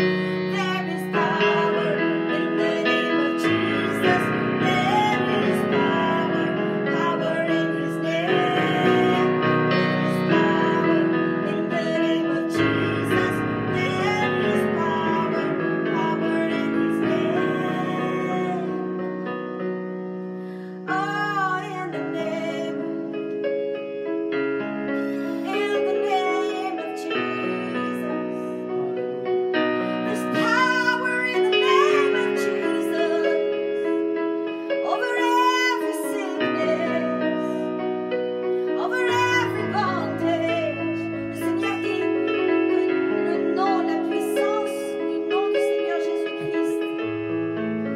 A: There is power in the name of Jesus. There is power in His name. There is power in the name of Jesus. There is power in His name. Oh, in the name of Jesus. There's power in the name of Jesus over every sickness, over every bondage. Le Seigneur dit que le nom, la puissance du nom du Seigneur Jésus-Christ,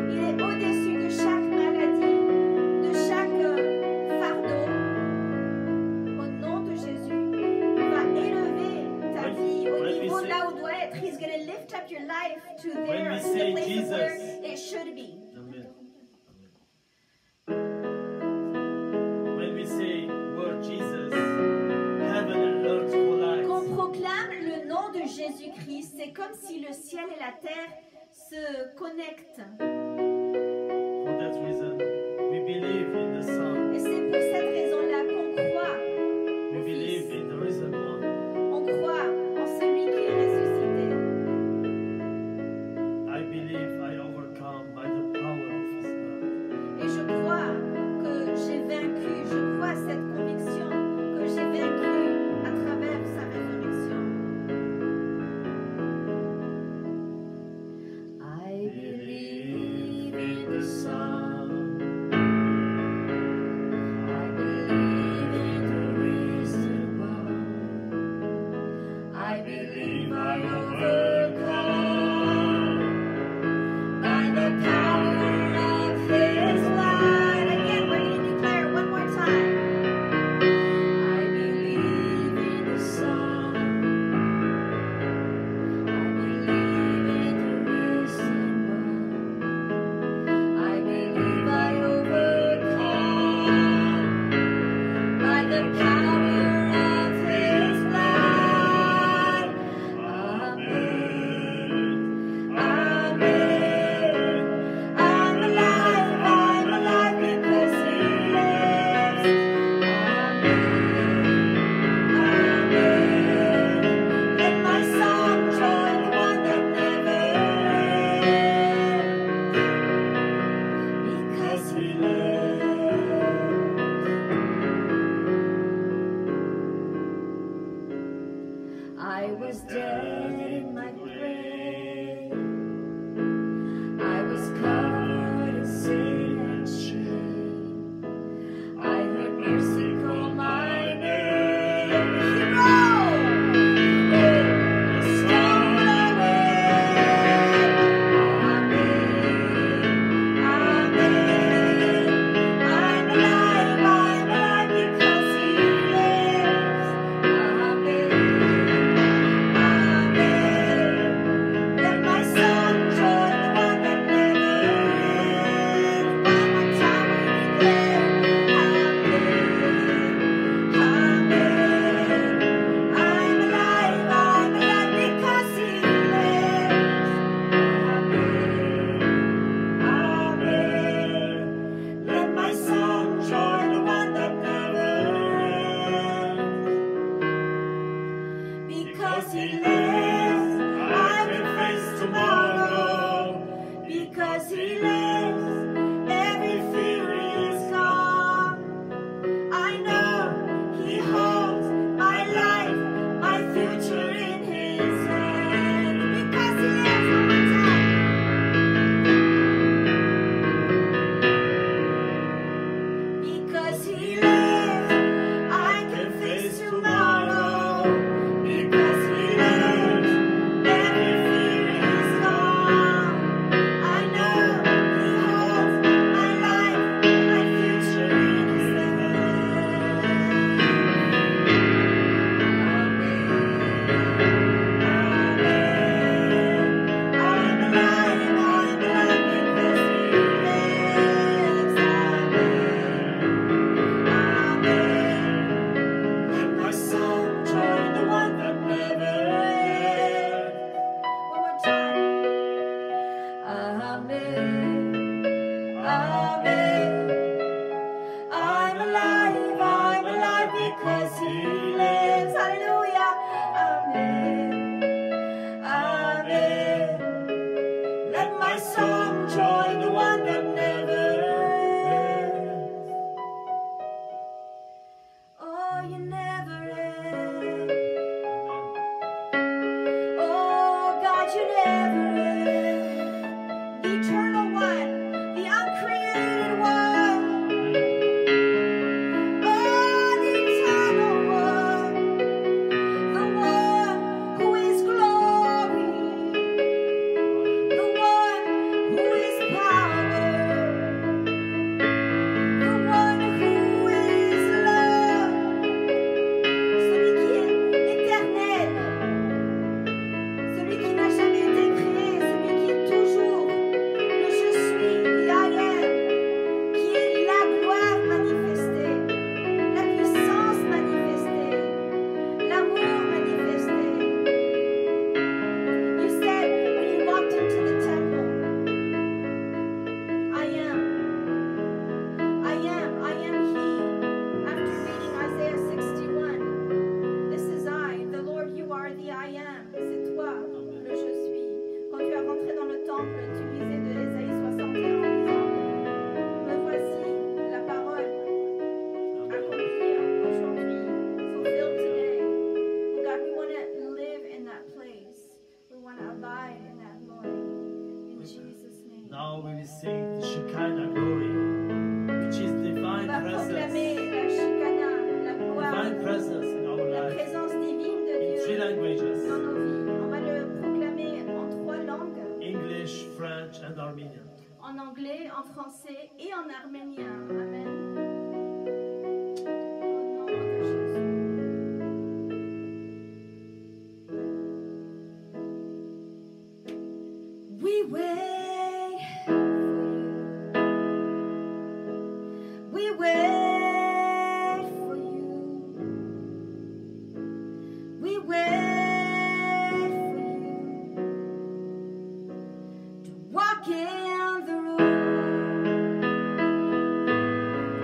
A: il est au-dessus de chaque maladie, de chaque fardeau. Au nom de Jésus, il va élever ta vie au niveau là où doit être. He's going to lift up your life to there,
B: we
A: to
B: say
A: the place where
B: Jesus.
A: it should be.
B: Amen. When we say word Jesus, heaven and earth
A: Qu'on
B: collide.
A: proclame le nom de Jésus-Christ, c'est comme si le ciel et la terre se connectent.
B: For that reason, we believe in the Son.
A: Et c'est pour cette raison-là qu'on croit
B: We
A: au
B: believe
A: Fils.
B: in the risen one.
A: On croit en celui qui est ressuscité.
B: I believe I overcome by the power of His blood.
A: Et je crois que j'ai vaincu, je crois cette conviction que j'ai vaincu à travers sa résurrection. I believe in the Son. I believe in the risen one. I believe I overcome by the power of His blood. Again, we're going to declare one more time. I believe in the Son. I believe in the risen one. I believe I overcome by the power of His blood. Amen. Amen. I'm alive because He lives. Amen. Amen. Let my song join the one that never ends. Because He lives. I was dead in my grave. I was covered in sin and shame. I heard mercy call my name. Hero, stone away. Amen. Amen. I'm alive because He lives. Amen. Amen.
B: Because He lives, I can face tomorrow. Because He lives, every fear is gone. I know He holds my life, my future in His hands. Because He lives, one more time. Because He lives, I can face tomorrow. Because He lives, every fear is gone. I know He holds my life, my future in His hands. I'm alive because He lives. Let my soul join the one that never ends.
A: One more time. Amen. Amen.
B: I'm alive because He lives.
A: Hallelujah. Amen.
B: Amen. Let my song join the one that never ends.
A: Oh, you never end. Oh, God, you never end. The eternal one, the uncreated one. Oh, the eternal one, the one who is glory, the one who is power, the one who is love, celui qui est éternel, celui qui n'a jamais été créé, celui qui est toujours le je suis, the I am, qui est la gloire manifestée, la puissance manifestée, l'amour manifesté. You said when you walked into the temple, I am He. After reading Isaiah 61, this is I, the Lord, you are the I am. C'est toi, le je suis. Quand tu es rentré dans le temple, tu lisais de Ésaïe 61 en disant, me voici la parole accomplie aujourd'hui, fulfilled today. Oh God, we want to live in that place. We want to abide in that glory. In Jesus' name.
B: Now we will sing the Shekinah glory, which is
A: On
B: divine
A: va proclamer
B: presence.
A: la Shekinah, la gloire,
B: Divine presence in our
A: la
B: life.
A: présence divine de
B: In three
A: Dieu
B: languages:
A: dans nos vies. On va le proclamer en 3 langues,
B: English, French, and Armenian.
A: en anglais, en français et en arménien. Amen. Au nom de Jésus. We wait for you. We wait for you. We wait for you to walk in the room.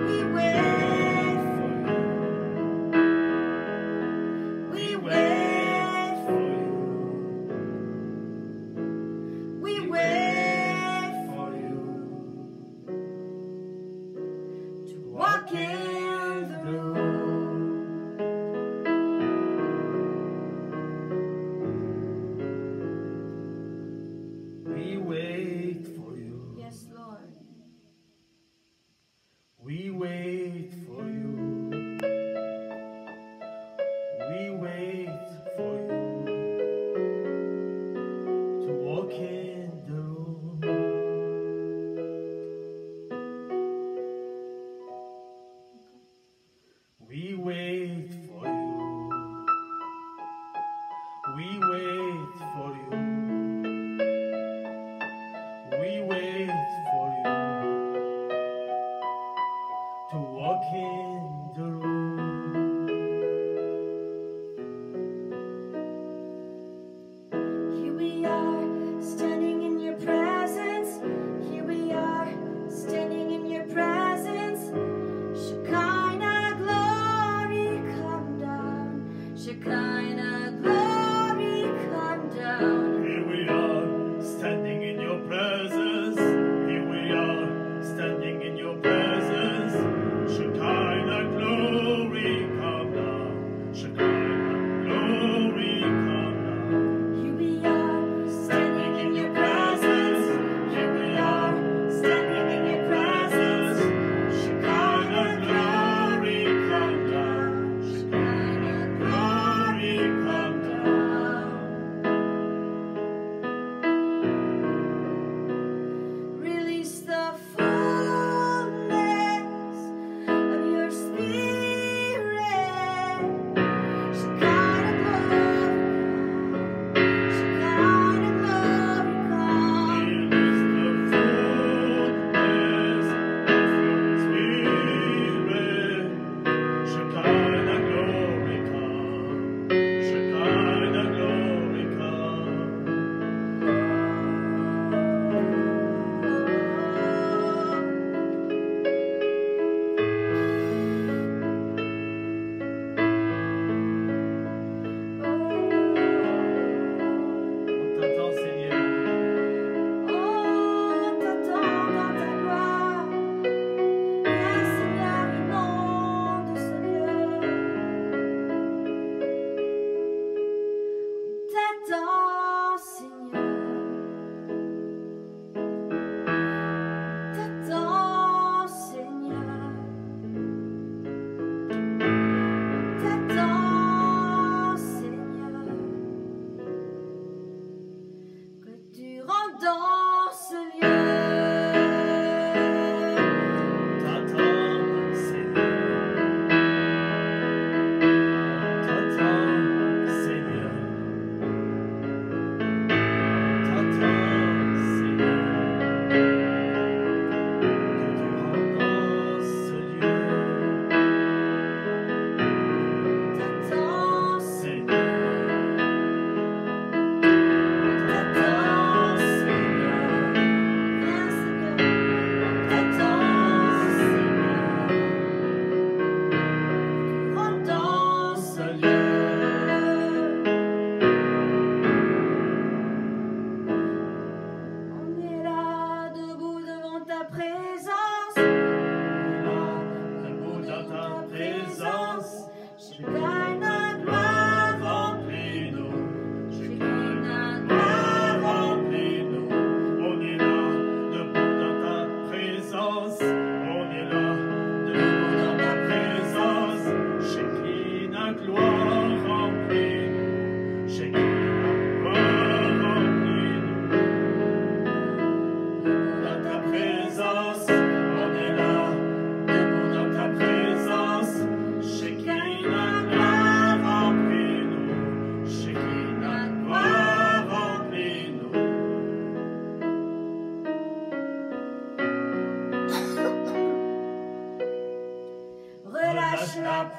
A: We wait for you. We wait for you. We wait
B: For you
A: to walk in the room.
B: we wait for you.
A: Yes, Lord.
B: We wait for you. We wait for you to walk in the room. We wait for you. We wait for you. We wait for you to walk in the room.
A: Here we are, standing in your presence. Here we are, standing in your presence. Shekinah glory, come down. Shekinah glory.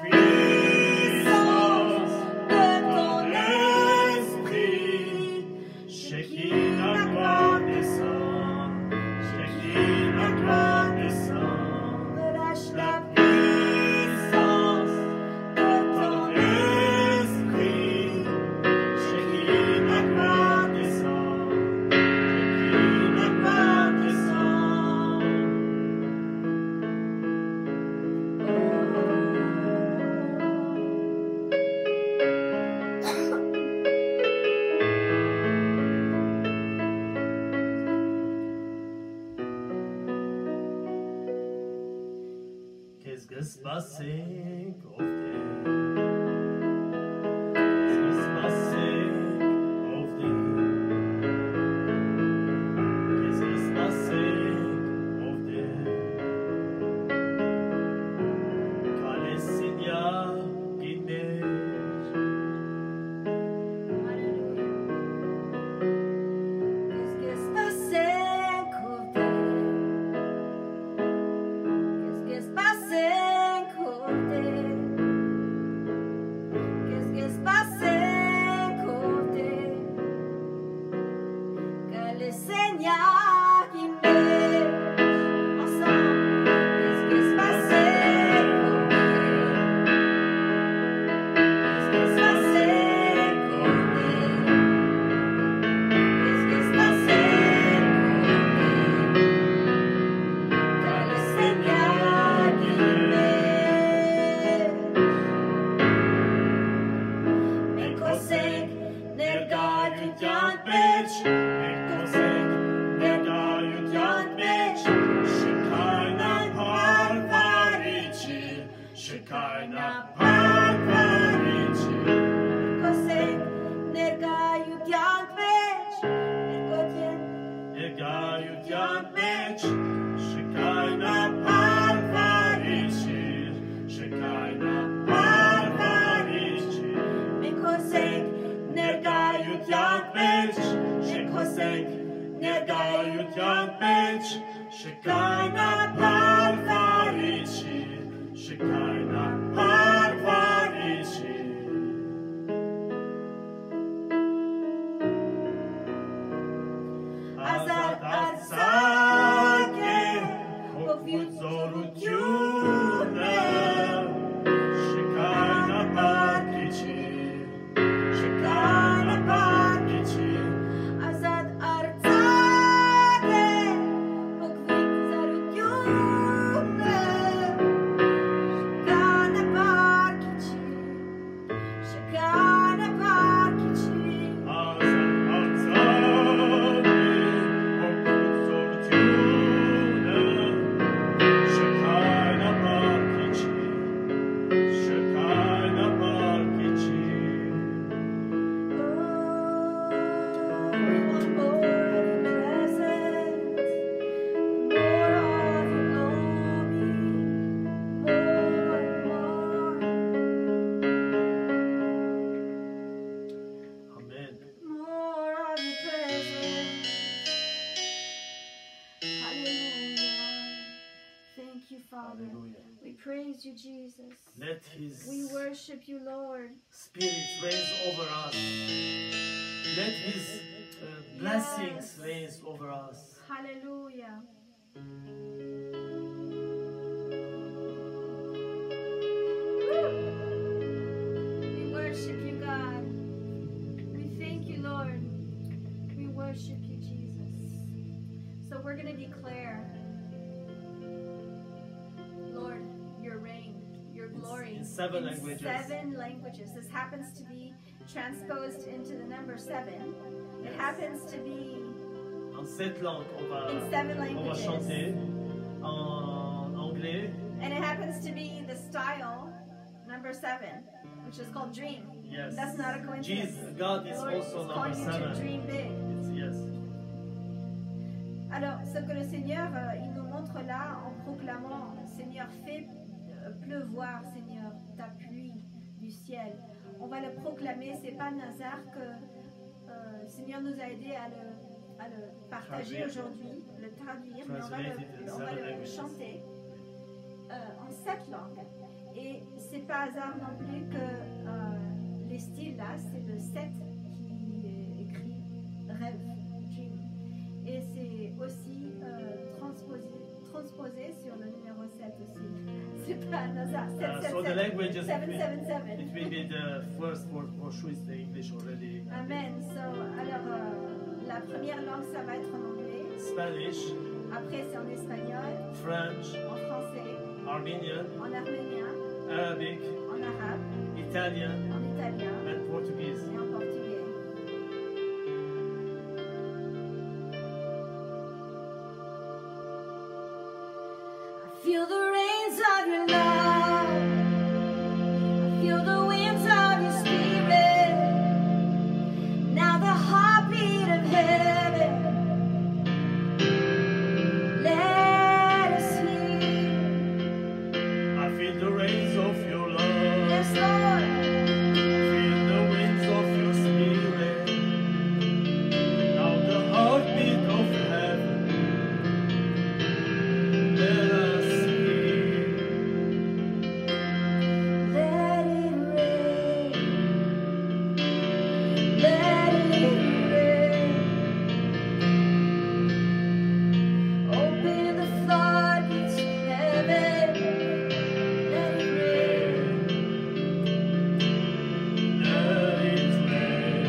B: puissance de ton esprit. Shekinah, gloire descend. Shekinah, gloire descend.
A: relâche
B: La
A: la
B: puissance de ton esprit. Shekinah, gloire descend. Shekinah, gloire descend. Qu'est-ce que se passait, Kofte? Qu'est-ce que se passait, Kofte? Qu'est-ce que se passait, Kofte? Quand les signes guident.
A: Alléluia. Qu'est-ce que se passait, côté? Qu'est-ce que se passait, côté? Qu'est-ce que se passait, côté? Que le Seigneur qui met ensemble. Qu'est-ce que se passait, côté? Qu'est-ce que se passait, côté? Qu'est-ce que se passait, côté? Que le Seigneur qui met. Mais kosek,
B: Nergar ut jan bitch, Ekosek, nergar ut jan bitch, Shekinah parvarichi, Shekinah parvarichi,
A: kosek, nerga yudyant vech, nergodien,
B: nergar ut jan bitch, Shekinah parvarichi, Shekinah parvarichi,
A: mais kosek, nerga
B: ut jan bitch, Ekosek, nergar ut jan bitch, Shekinah parvarichi, Shekinah parvarichi.
A: azad atzake,
B: Hokvut zorut yune, Shekinah parkichi, Shekinah parkichi,
A: azad artzake, hokvit zarut yune, shekana parkichi, shekana parkichi.
B: Azat atzake, Hokvut zorut yune, Shekinah parkichi, Shekinah parkichi. Amen.
A: Thank you, Father.
B: Hallelujah.
A: We praise you, Jesus.
B: Let His
A: We worship you, Lord.
B: Spirit reigns over us. Let His blessings reign over us.
A: Hallelujah. We worship you, God. We thank you, Lord. We worship you, Jesus. So we're going to declare, Lord, your reign, your glory
B: in 7
A: in
B: languages.
A: 7 languages. This happens to be transposed into the number 7. It happens to be
B: En 7 langues,
A: in 7
B: on va
A: languages.
B: chanter. En anglais,
A: And it happens to be the style number 7, which is called dream.
B: yes.
A: That's not a coincidence.
B: Jesus, God is
A: The Lord
B: also
A: is
B: number
A: calling you to
B: 7.
A: dream big.
B: It's, yes.
A: Alors, ce que le Seigneur, il nous montre là en proclamant, Seigneur, fais pleuvoir, Seigneur, ta pluie du ciel. On va le proclamer, c'est pas un hasard que le Seigneur nous a aidés à le partager
B: Traduire.
A: aujourd'hui, le traduire, mais
B: Translated in
A: on va
B: 7
A: le
B: languages.
A: chanter en 7 langues. Et c'est pas hasard non plus que les styles là, c'est le 7 qui est écrit rêve, dream. Et c'est aussi transposé sur le numéro 7 aussi. C'est pas un hasard. 7,
B: So the language is
A: 777.
B: it will be the first for sure is the English already.
A: Amen. So, alors, la première langue, ça va être en anglais.
B: Spanish,
A: Après, c'est en espagnol,
B: French,
A: en français,
B: Armenian,
A: en arménien,
B: Arabic,
A: en arabe,
B: Italian,
A: en italien
B: and Portuguese.
A: et en portugais. I feel the rains of your love. I feel the winds of your spirit. Now the heartbeat of heaven. Let us hear.
B: I feel the rains of your love.
A: Yes, Lord.
B: Feel the winds of your spirit. Now the heartbeat of heaven. Let us hear.
A: Let it rain. Let it rain. Open the floodgates of heaven. Let it rain.
B: Let it rain.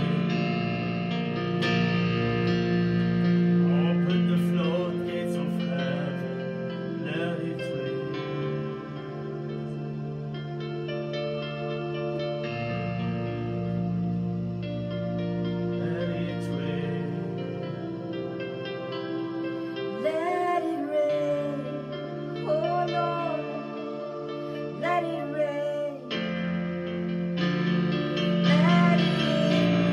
B: Open the floodgates of heaven. Let it rain. Let it rain.
A: Let it rain. Oh Lord. Let it rain. Let it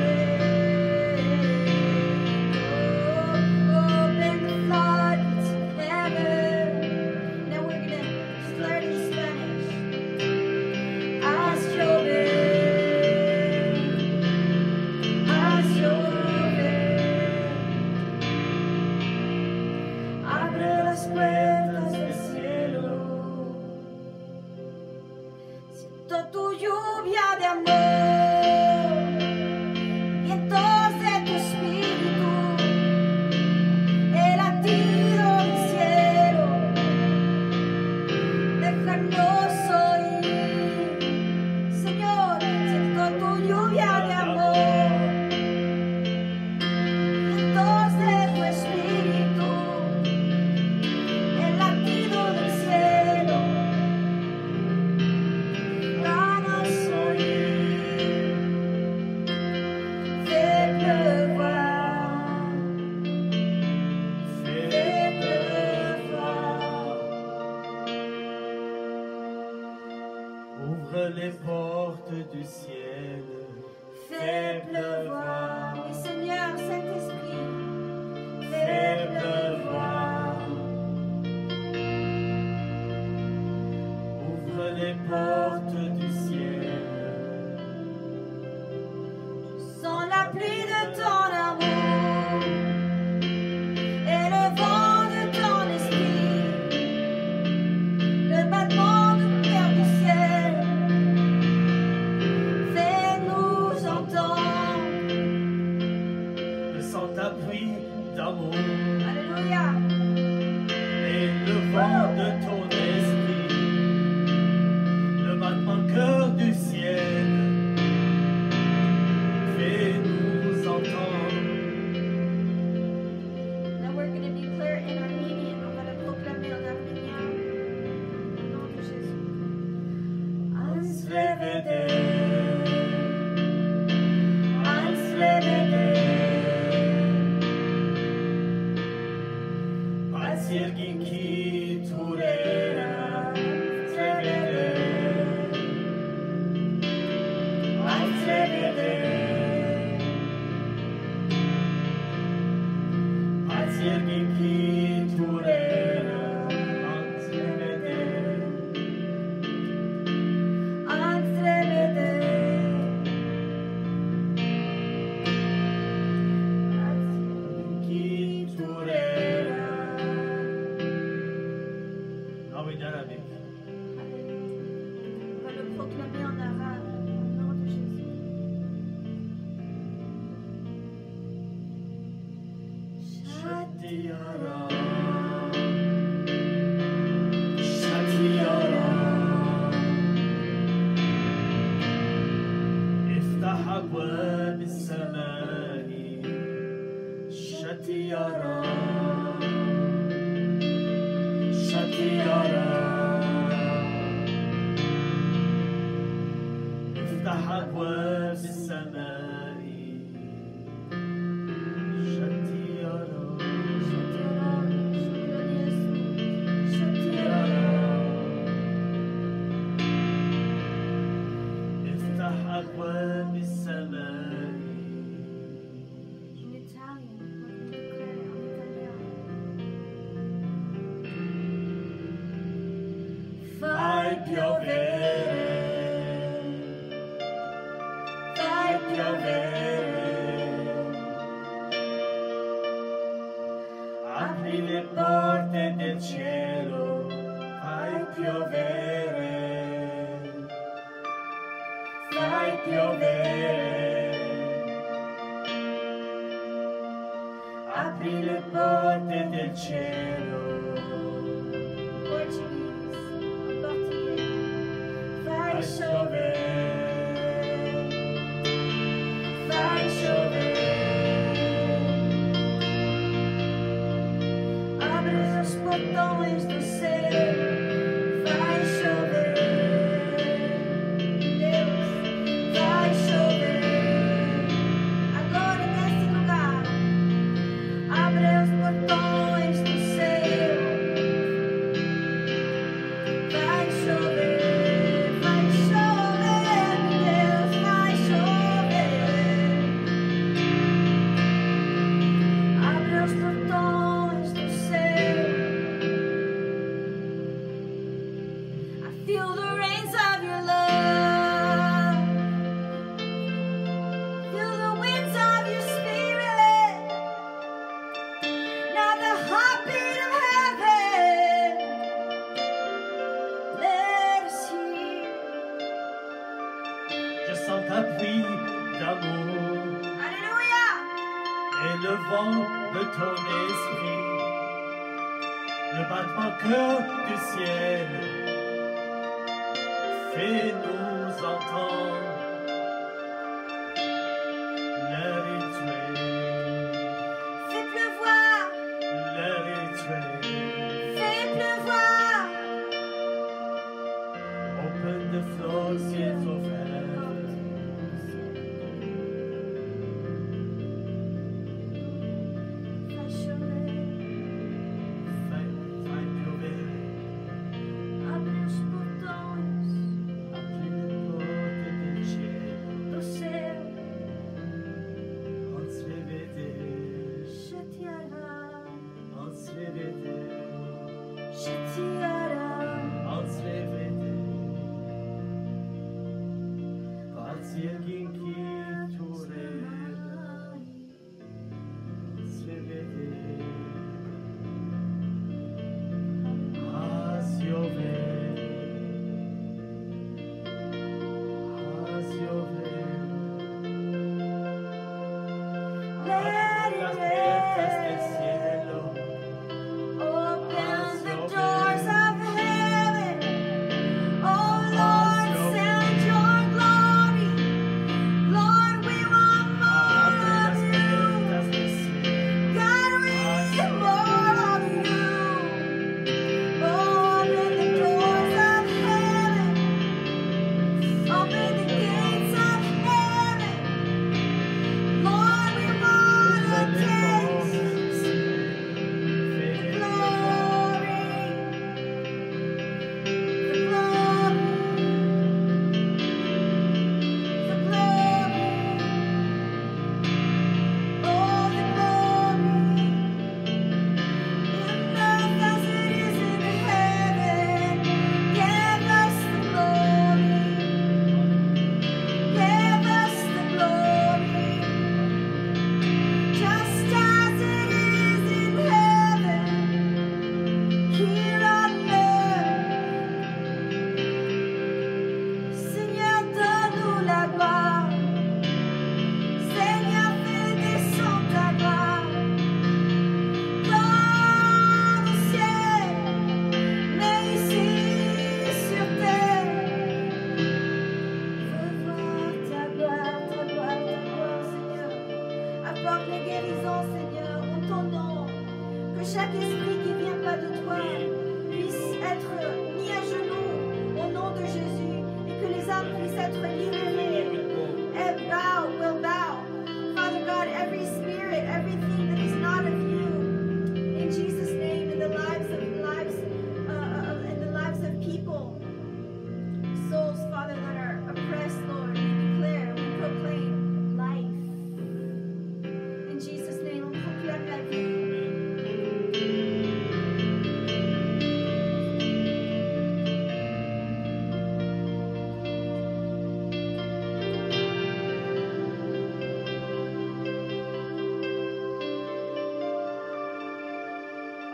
A: rain. Oh, open the floodgates of heaven. Now we're gonna start in Spanish. Haz llover, abre las puertas del cielo. Siento tu lluvia de amor, vientos de tu espíritu, el latido del cielo. Déjanos oír, Señor, siento tu lluvia de amor, vientos de tu espíritu, el latido del cielo. Danos oír, fais pleuvoir, fais pleuvoir.
B: Ouvre les portes du ciel.
A: Fais pleuvoir, oui Seigneur, Saint-Esprit, fais
B: Fais
A: pleuvoir.
B: Ouvre les portes du ciel.
A: Sans la pluie de ton amour et le vent de ton esprit, le battement de cœur du ciel, fais-nous entendre.
B: Sans ta pluie d'amour
A: Alléluia.
B: et le vent de ton esprit, le battement cœur du ciel, fais-nous entendre.
A: Now we're going to declare in Armenian. On va le proclamer en arménien. Au nom de Jésus. Ansvevede, ansvevede,
B: Patsirginki turera, ansvevede, ansvevede, patsirginki turera, ansvevede,
A: ansvevede,
B: ki turera. Now in Arabic. Shatiara, Shatiara, افتح أبواب السماء شتيارا شتيارا افتح أبواب السماء شتيارا شتيارا افتح أبواب السماء
A: In Italian, what do you declare en italien?
B: Fai piovere, fai piovere, apri le porte del cielo, fai piovere, fai piovere, apri le porte del cielo.
A: Portuguese, en portugais. Fai
B: Fai
A: chover,
B: chover, fai chover,
A: abre os portões do céu. Fai chover, Deus, vai chover. Agora nesse lugar, abre os portões do céu. Vai chover, Deus, vai chover. Abre os portões do céu. I feel the rains of your love. Feel the winds of your spirit. Now the heartbeat of heaven. Let us hear.
B: je sens ta pluie d'amour
A: Alléluia.
B: et le vent de ton esprit, le battement cœur du ciel, fais-nous entendre le rituel,
A: Fais pleuvoir.
B: le rituel.
A: Fais pleuvoir.
B: Open the floor, ciels ouverts.
A: Fais chover.
B: Fai piovere,
A: Abre os portões.
B: apri le porte del cielo.
A: apporte les guérisons, Seigneur, en ton nom. Que chaque esprit qui vient pas de toi puisse être mis à genoux au nom de Jésus et que les âmes puissent être libérées. And will bow. Father God, every spirit, everything that is not of you, in Jesus' name, in the lives of people, souls, Father, that are oppressed, Lord, we declare, we proclaim life. In Jesus' name, on proclame la vie.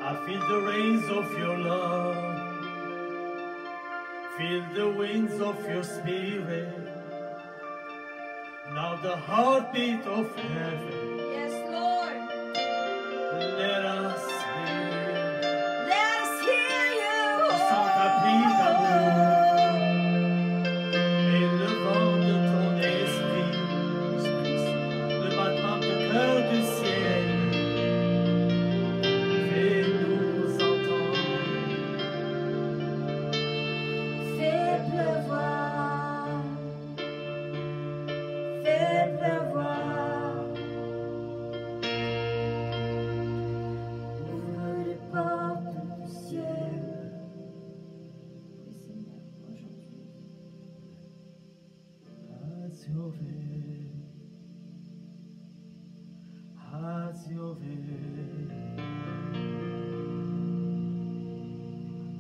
B: I feel the rains of your love. Feel the winds of your spirit. Now the heartbeat of heaven.
A: Yes, Lord.
B: Let us hear.
A: Let us hear you.
B: Sans tapis d'amour. Et le vent de ton esprit. Le battement de cœur du ciel. Fais-nous entendre.
A: Fais pleuvoir. Fais pleuvoir. Ouvre les portes du ciel. Oui, Seigneur, aujourd'hui.
B: Has your way. Has your way.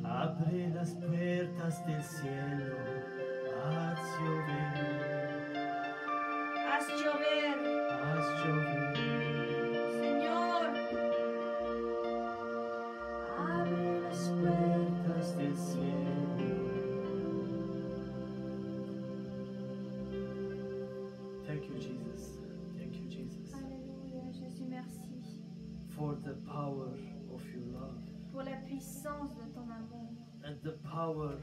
B: Abre las puertas del cielo. Haz llover.
A: Haz llover,
B: Haz llover.
A: Señor. Abre las puertas
B: Del cielo. Thank you, Jesus. Thank you, Jesus,
A: Alléluia, Jésus, merci
B: for the power of your love
A: pour la puissance de ton amour
B: and the power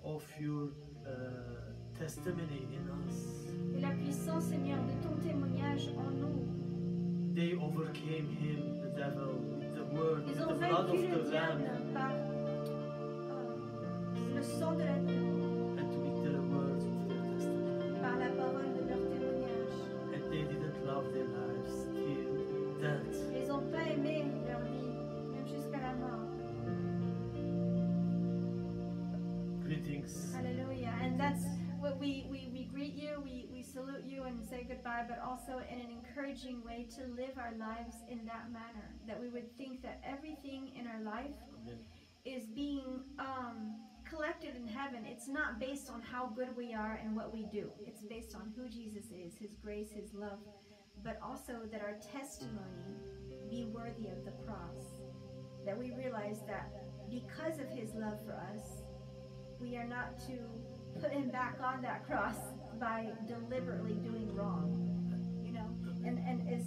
B: of your testimony in us.
A: et la puissance, Seigneur, de ton témoignage en nous.
B: They overcame him, the devil, with the word, with
A: Ils
B: the
A: ont
B: blood
A: vaincu
B: of
A: le
B: the
A: diable
B: Lamb,
A: par le sang de l'agneau,
B: and with the words of their testimony.
A: par la parole de leur témoignage.
B: And they didn't love their lives till death.
A: Ils n'ont pas aimé leur vie, même jusqu'à la mort.
B: Greetings.
A: Hallelujah. And that's what we greet you, we salute you and say goodbye, but also in an encouraging way to live our lives in that manner. That we would think that everything in our life
B: Amen.
A: is being collected in heaven. It's not based on how good we are and what we do. It's based on who Jesus is, his grace, his love, but also that our testimony be worthy of the cross. That we realize that because of his love for us, we are not to put him back on that cross by deliberately doing wrong. You know, and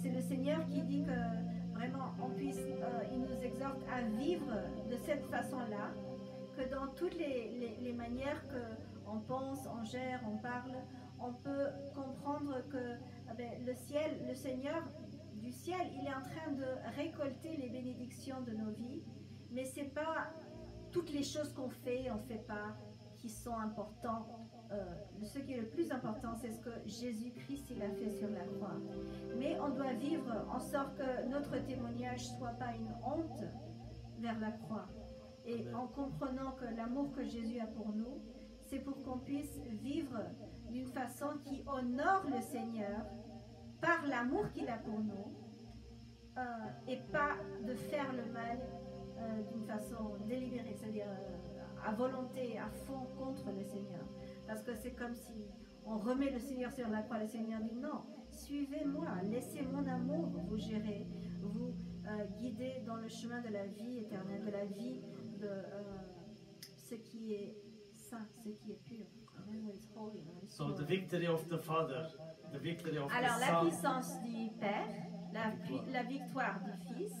A: c'est le Seigneur qui dit que vraiment on puisse, il nous exhorte à vivre de cette façon-là, que dans toutes les manières que on pense, on gère, on parle, on peut comprendre que le ciel, le Seigneur du ciel, il est en train de récolter les bénédictions de nos vies, mais c'est pas toutes les choses qu'on fait, on fait pas, qui sont importantes. Ce qui est le plus important, c'est ce que Jésus-Christ il a fait sur la croix. Mais on doit vivre en sorte que notre témoignage soit pas une honte vers la croix. Et en comprenant que l'amour que Jésus a pour nous, c'est pour qu'on puisse vivre d'une façon qui honore le Seigneur par l'amour qu'il a pour nous, et pas de faire le mal d'une façon délibérée, c'est-à-dire à volonté, à fond contre le Seigneur. Parce que c'est comme si on remet le Seigneur sur la croix. Le Seigneur dit non, suivez-moi, laissez mon amour vous gérer, vous guider dans le chemin de la vie éternelle, de la vie de ce qui est saint, ce qui est pur.
B: So the victory of the Father, the victory of
A: Alors
B: the
A: la
B: Son,
A: puissance du Père, la victoire du Fils,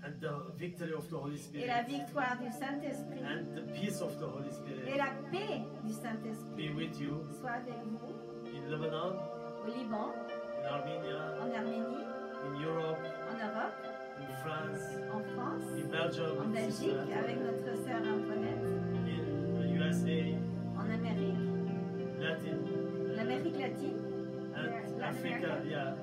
B: and the victory of the Holy
A: et la
B: Spirit,
A: victoire du Saint-Esprit,
B: and the peace of the Holy
A: et
B: Spirit
A: la paix du Saint-Esprit
B: be with you
A: soit avec vous
B: in Lebanon,
A: au Liban,
B: in Armenia,
A: en Arménie,
B: in Europe, Belgium
A: en
B: with Sister
A: Belgique avec
B: Antoinette.
A: notre sœur Antoinette,
B: In the USA,
A: en Amérique,
B: Latin,
A: l'Amérique latine,
B: and
A: Latin
B: Africa,
A: America.
B: yeah.